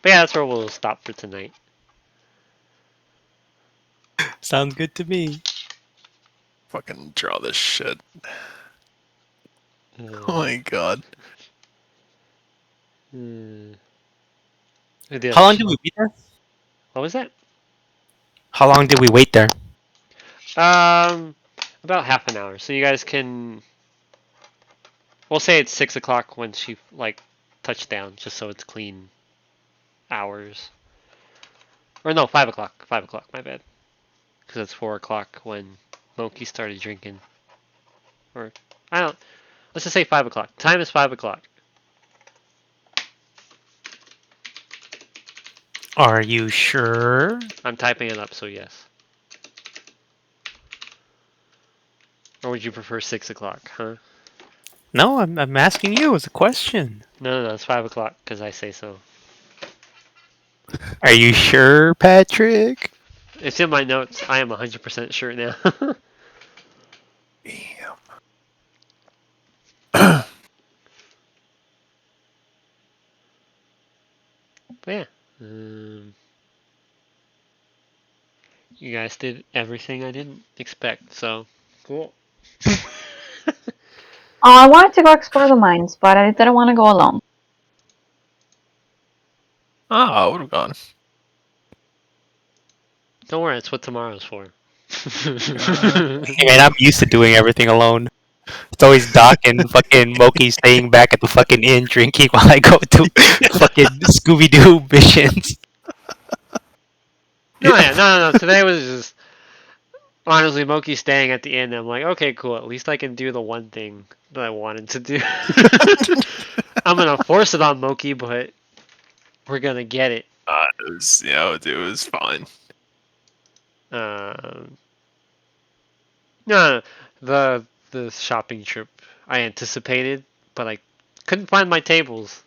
yeah, that's where we'll stop for tonight. Sounds good to me. Fucking draw this shit. Uh, Oh my god. hmm. How long did we wait there? What was that? How long did we wait there? About half an hour. So you guys can. We'll say it's 6 o'clock when she like touched down, just so it's clean hours. Or no, 5 o'clock. 5 o'clock. My bad. Because it's 4 o'clock when Moki started drinking. Or I don't. Let's just say 5 o'clock. Time is 5 o'clock. Are you sure? I'm typing it up, so yes. Or would you prefer 6 o'clock, huh? No, I'm asking you as a question. No, it's 5 o'clock because I say so. Are you sure, Patrick? It's in my notes. I am 100% sure now. Damn. But yeah. You guys did everything I didn't expect, so cool. I wanted to go explore the mines, but I didn't want to go alone. I would have gone. Don't worry, that's what tomorrow's for. Hey man, I'm used to doing everything alone. It's always Doc and fucking Moki staying back at the fucking inn drinking while I go to fucking Scooby Doo missions. No. Today was just honestly Moki staying at the end. I'm like, okay, cool. At least I can do the one thing that I wanted to do. I'm gonna force it on Moki, but we're gonna get it. It was fine. No, the shopping trip I anticipated, but I couldn't find my tables.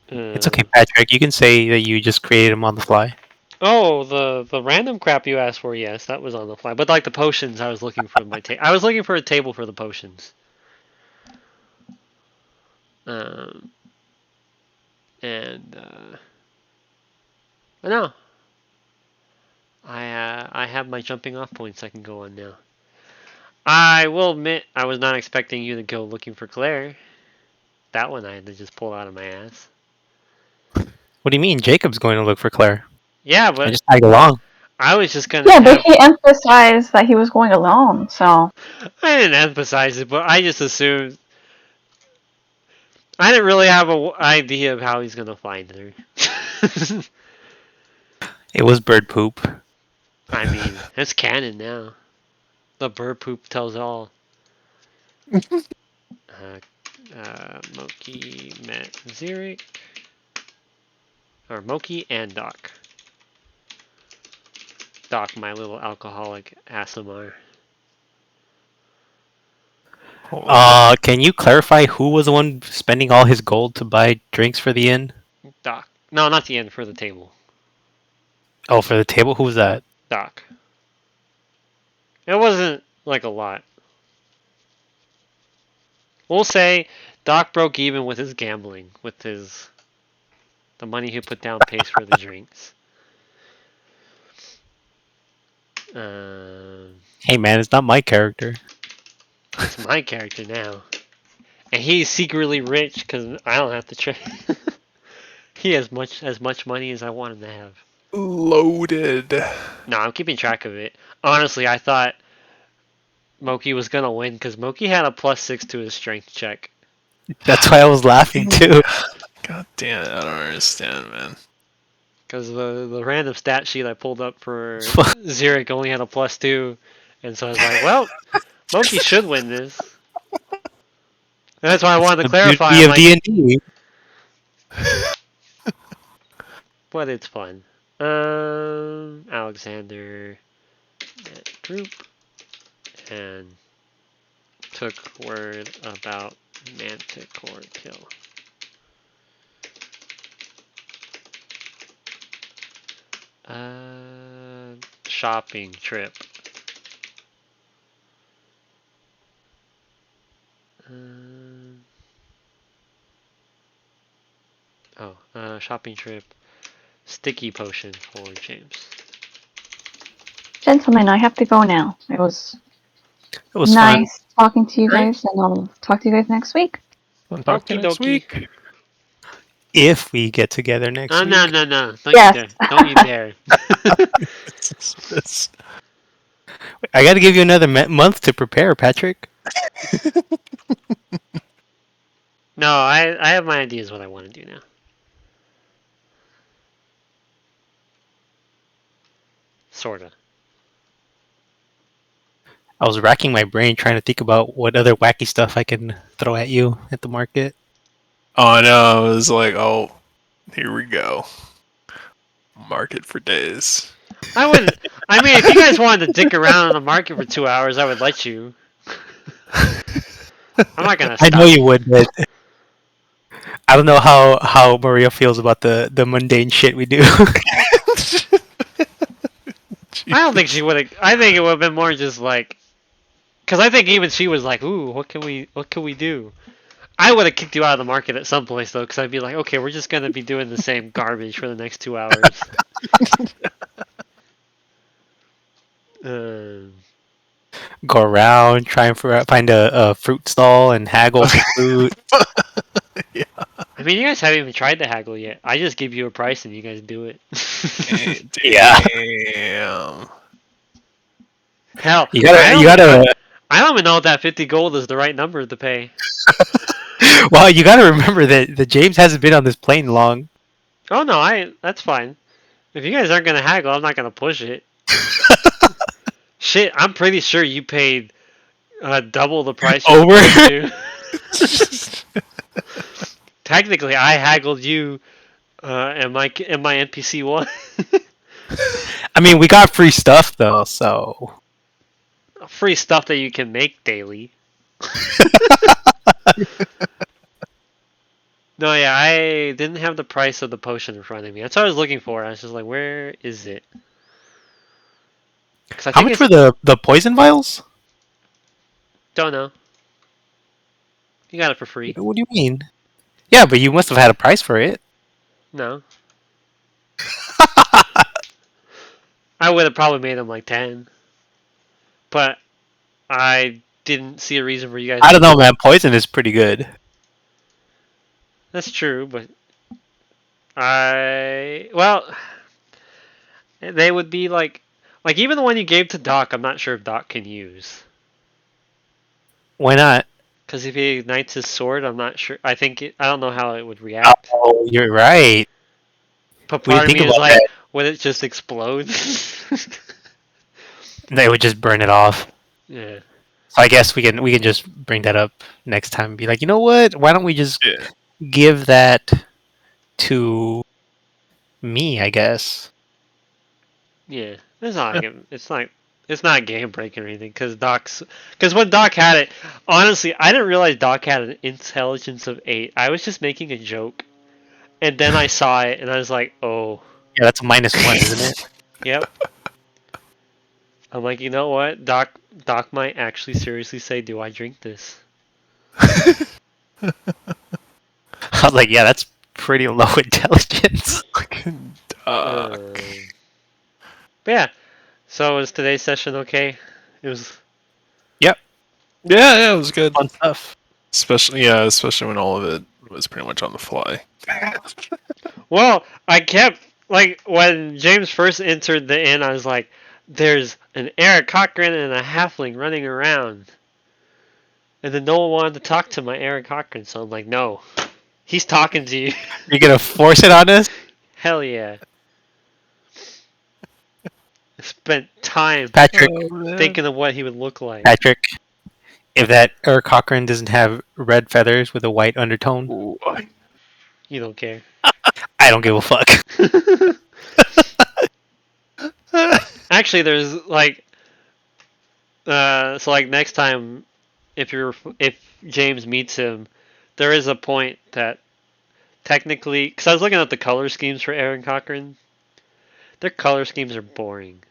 It's okay, Patrick. You can say that you just created them on the fly. Oh, the random crap you asked for, yes, that was on the fly. But like the potions, I was looking for I was looking for a table for the potions. But no, I have my jumping off points I can go on now. I will admit I was not expecting you to go looking for Claire. That one I had to just pull out of my ass. What do you mean? Jacob's going to look for Claire. Yeah, I but just tag along. I was just gonna. Yeah, but he emphasized that he was going alone, so. I didn't emphasize it, but I just assumed. I didn't really have an idea of how he's gonna find her. It was bird poop. I mean, it's canon now. The bird poop tells all. Moki met Zirik. Or Moki and Doc. Doc, my little alcoholic ASMR. Can you clarify who was the one spending all his gold to buy drinks for the inn? Doc. No, not the end, for the table. Oh, for the table? Who was that? Doc. It wasn't like a lot. We'll say Doc broke even with his gambling, with the money he put down pays for the drinks. Hey man, it's not my character. It's my character now. And he's secretly rich because I don't have to trade. He has as much money as I want him to have. Loaded. No, I'm keeping track of it. Honestly, I thought Moki was gonna win because Moki had a +6 to his strength check. That's why I was laughing too. God damn it, I don't understand, man. Because the random stat sheet I pulled up for Zirik only had a +2. And so I was like, well, Moki should win this. And that's why I wanted to clarify. The beauty of like, D&D. But it's fun. Alexander group and took word about Manticore kill. Shopping trip. Shopping trip. Sticky potion for James. Gentlemen, I have to go now. It was It was fun. nice talking to you Great. guys, and I'll talk to you guys next week. We'll talk to you Okie next dokie. week. If we get together next week. No. Don't Yes. you dare. Don't you dare. I got to give you another month to prepare, Patrick. No, I have my ideas what I want to do now. Sorta. I was racking my brain trying to think about what other wacky stuff I can throw at you at the market. Oh no, it was like, oh, here we go. Market for days. I would. I mean, if you guys wanted to dick around on the market for 2 hours, I would let you. I'm not gonna I stop. know you would, but I don't know how Maria feels about the mundane shit we do. I don't think she would have. I think it would have been more just like, because I think even she was like, "Ooh, what can we do?" I would have kicked you out of the market at some place though, because I'd be like, "Okay, we're just gonna be doing the same garbage for the next 2 hours." Go around, try and find a fruit stall and haggle for fruit. I mean, you guys haven't even tried to haggle yet. I just give you a price and you guys do it. Yeah. Damn. Hell, You gotta. I don't even know if that 50 gold is the right number to pay. Well, you gotta remember that the James hasn't been on this plane long. Oh no, that's fine. If you guys aren't gonna haggle, I'm not gonna push it. Shit, I'm pretty sure you paid double the price. Over? Technically, I haggled you, and my NPC won. I mean, we got free stuff though, so Free stuff that you can make daily. No, yeah, I didn't have the price of the potion in front of me. That's what I was looking for. I was just like, where is it? 'Cause I how think much it's- for the poison vials? Don't know. You got it for free. What do you mean? Yeah, but you must have had a price for it. No. I would have probably made them like 10. But I didn't see a reason for you guys. I don't know, man. Poison is pretty good. That's true, but they would be like even the one you gave to Doc, I'm not sure if Doc can use. Why not? Because if he ignites his sword, I'm not sure. I don't know how it would react. Oh, you're right. But We part of think me is about like, that. would it just explode? They would just burn it off. Yeah. So I guess we can just bring that up next time and be like, you know what? Why don't we just Yeah. give that to me? I guess. Yeah. It's not game breaking or anything because when Doc had it, honestly, I didn't realize Doc had an intelligence of 8. I was just making a joke, and then I saw it and I was like, oh, Yeah, that's a -1, isn't it? yep. I'm like, you know what? Doc might actually seriously say, do I drink this? I was like, yeah, that's pretty low intelligence. Fucking But Doc. yeah. So was today's session okay? It was. Yeah, it was good. Fun stuff. Especially when all of it was pretty much on the fly. Well, I kept like when James first entered the inn, I was like, "There's an Eric Cochran and a halfling running around," and then no one wanted to talk to my Eric Cochran, so I'm like, "No, he's talking to you." You're gonna force it on us? Hell yeah! I spent time Patrick, thinking of what he would look like. Patrick, if that Eric Cochran doesn't have red feathers with a white undertone, Ooh, You don't care. I don't give a fuck. Actually, there's like, so like next time, if James meets him, there is a point that technically, because I was looking at the color schemes for Aaron Cochran, their color schemes are boring.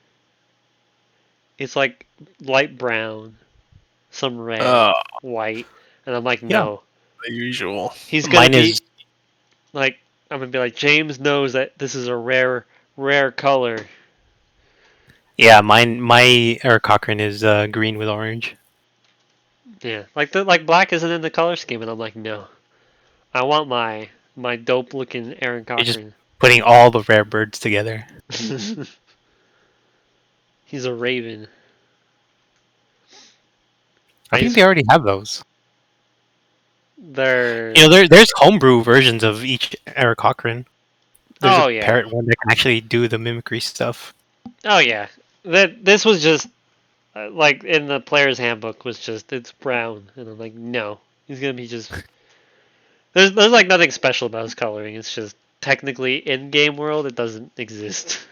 It's like light brown, some red, white, and I'm like, no. The usual. He's gonna Mine be is like, I'm gonna be like, James knows that this is a rare color. yeah. My Eric Cochran is green with orange. Yeah, like black isn't in the color scheme, and I'm like, no. I want my dope looking Aaron You're just- Cochran. Putting all the rare birds together. He's a raven. I think they already have those. They're You know, there's homebrew versions of each Eric Cochran. There's Oh, a yeah. parrot one that can actually do the mimicry stuff. oh yeah. This was just like in the player's handbook was just it's brown, and I'm like, no, he's gonna be just. There's like nothing special about his coloring. It's just technically in game world it doesn't exist.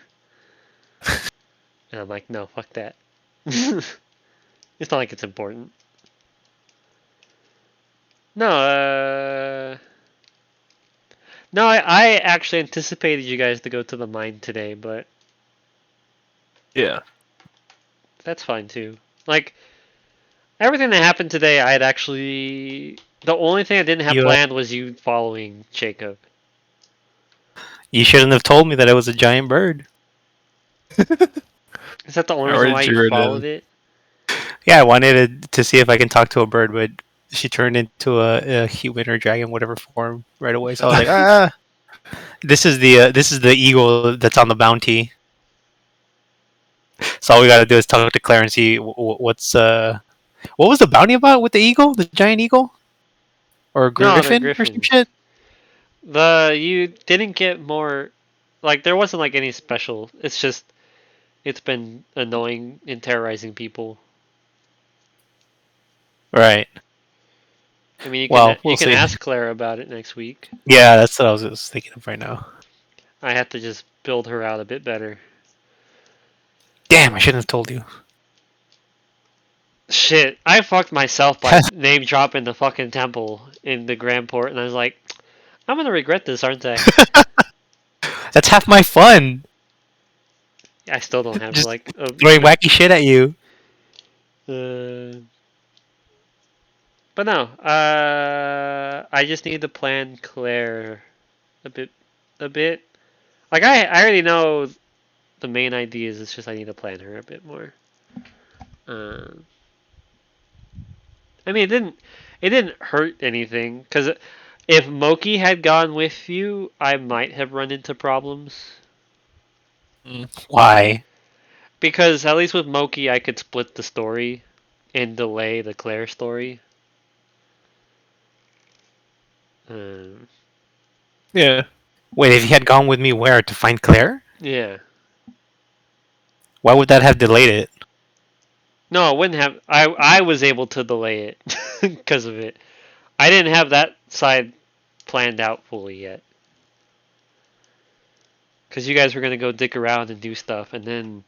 And I'm like, no, fuck that. It's not like it's important. No, no, I actually anticipated you guys to go to the mine today, but Yeah. that's fine too. Like everything that happened today, I had actually. The only thing I didn't have You, planned was you following Jacob. You shouldn't have told me that it was a giant bird. Is that the only I reason already why drew you it followed in. it? Yeah, I wanted to see if I can talk to a bird, but she turned into a human or dragon, whatever form, right away. So I was like, ah, this is the eagle that's on the bounty. So all we gotta do is talk to Claire and see what's what was the bounty about with the eagle, the giant eagle, or No, the griffin or some griffin. shit. You didn't get more, like there wasn't like any special. It's just it's been annoying and terrorizing people. Right. I mean, Well, you we'll can see. ask Claire about it next week. Yeah, that's what I was just thinking of right now. I have to just build her out a bit better. Damn, I shouldn't have told you. Shit, I fucked myself by name dropping the fucking temple in the Grand Port, and I was like, I'm gonna regret this, aren't I? That's half my fun. I still don't have Just like Throwing wacky shit at you. But no, I just need to plan Claire a bit. Like I already know the main ideas. It's just I need to plan her a bit more. I mean, it didn't hurt anything because if Moki had gone with you, I might have run into problems. Why? Because at least with Moki, I could split the story and delay the Claire story. Yeah. Wait, if he had gone with me where? To find Claire? Yeah. Why would that have delayed it? No, I wouldn't have. I was able to delay it because of it. I didn't have that side planned out fully yet. Because you guys were going to go dick around and do stuff, and then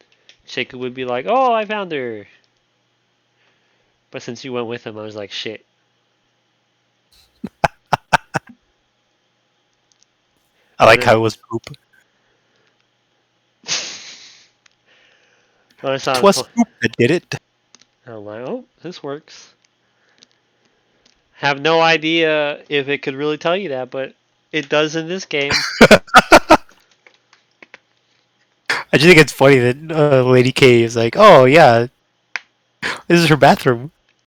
Jacob would be like, oh, I found her. But since you went with him, I was like, shit. I like how it was poop. Well, it's not It was fu- poop that did it. I'm like, oh, this works. Have no idea if it could really tell you that, but it does in this game. I just think it's funny that Lady K is like, oh yeah, this is her bathroom.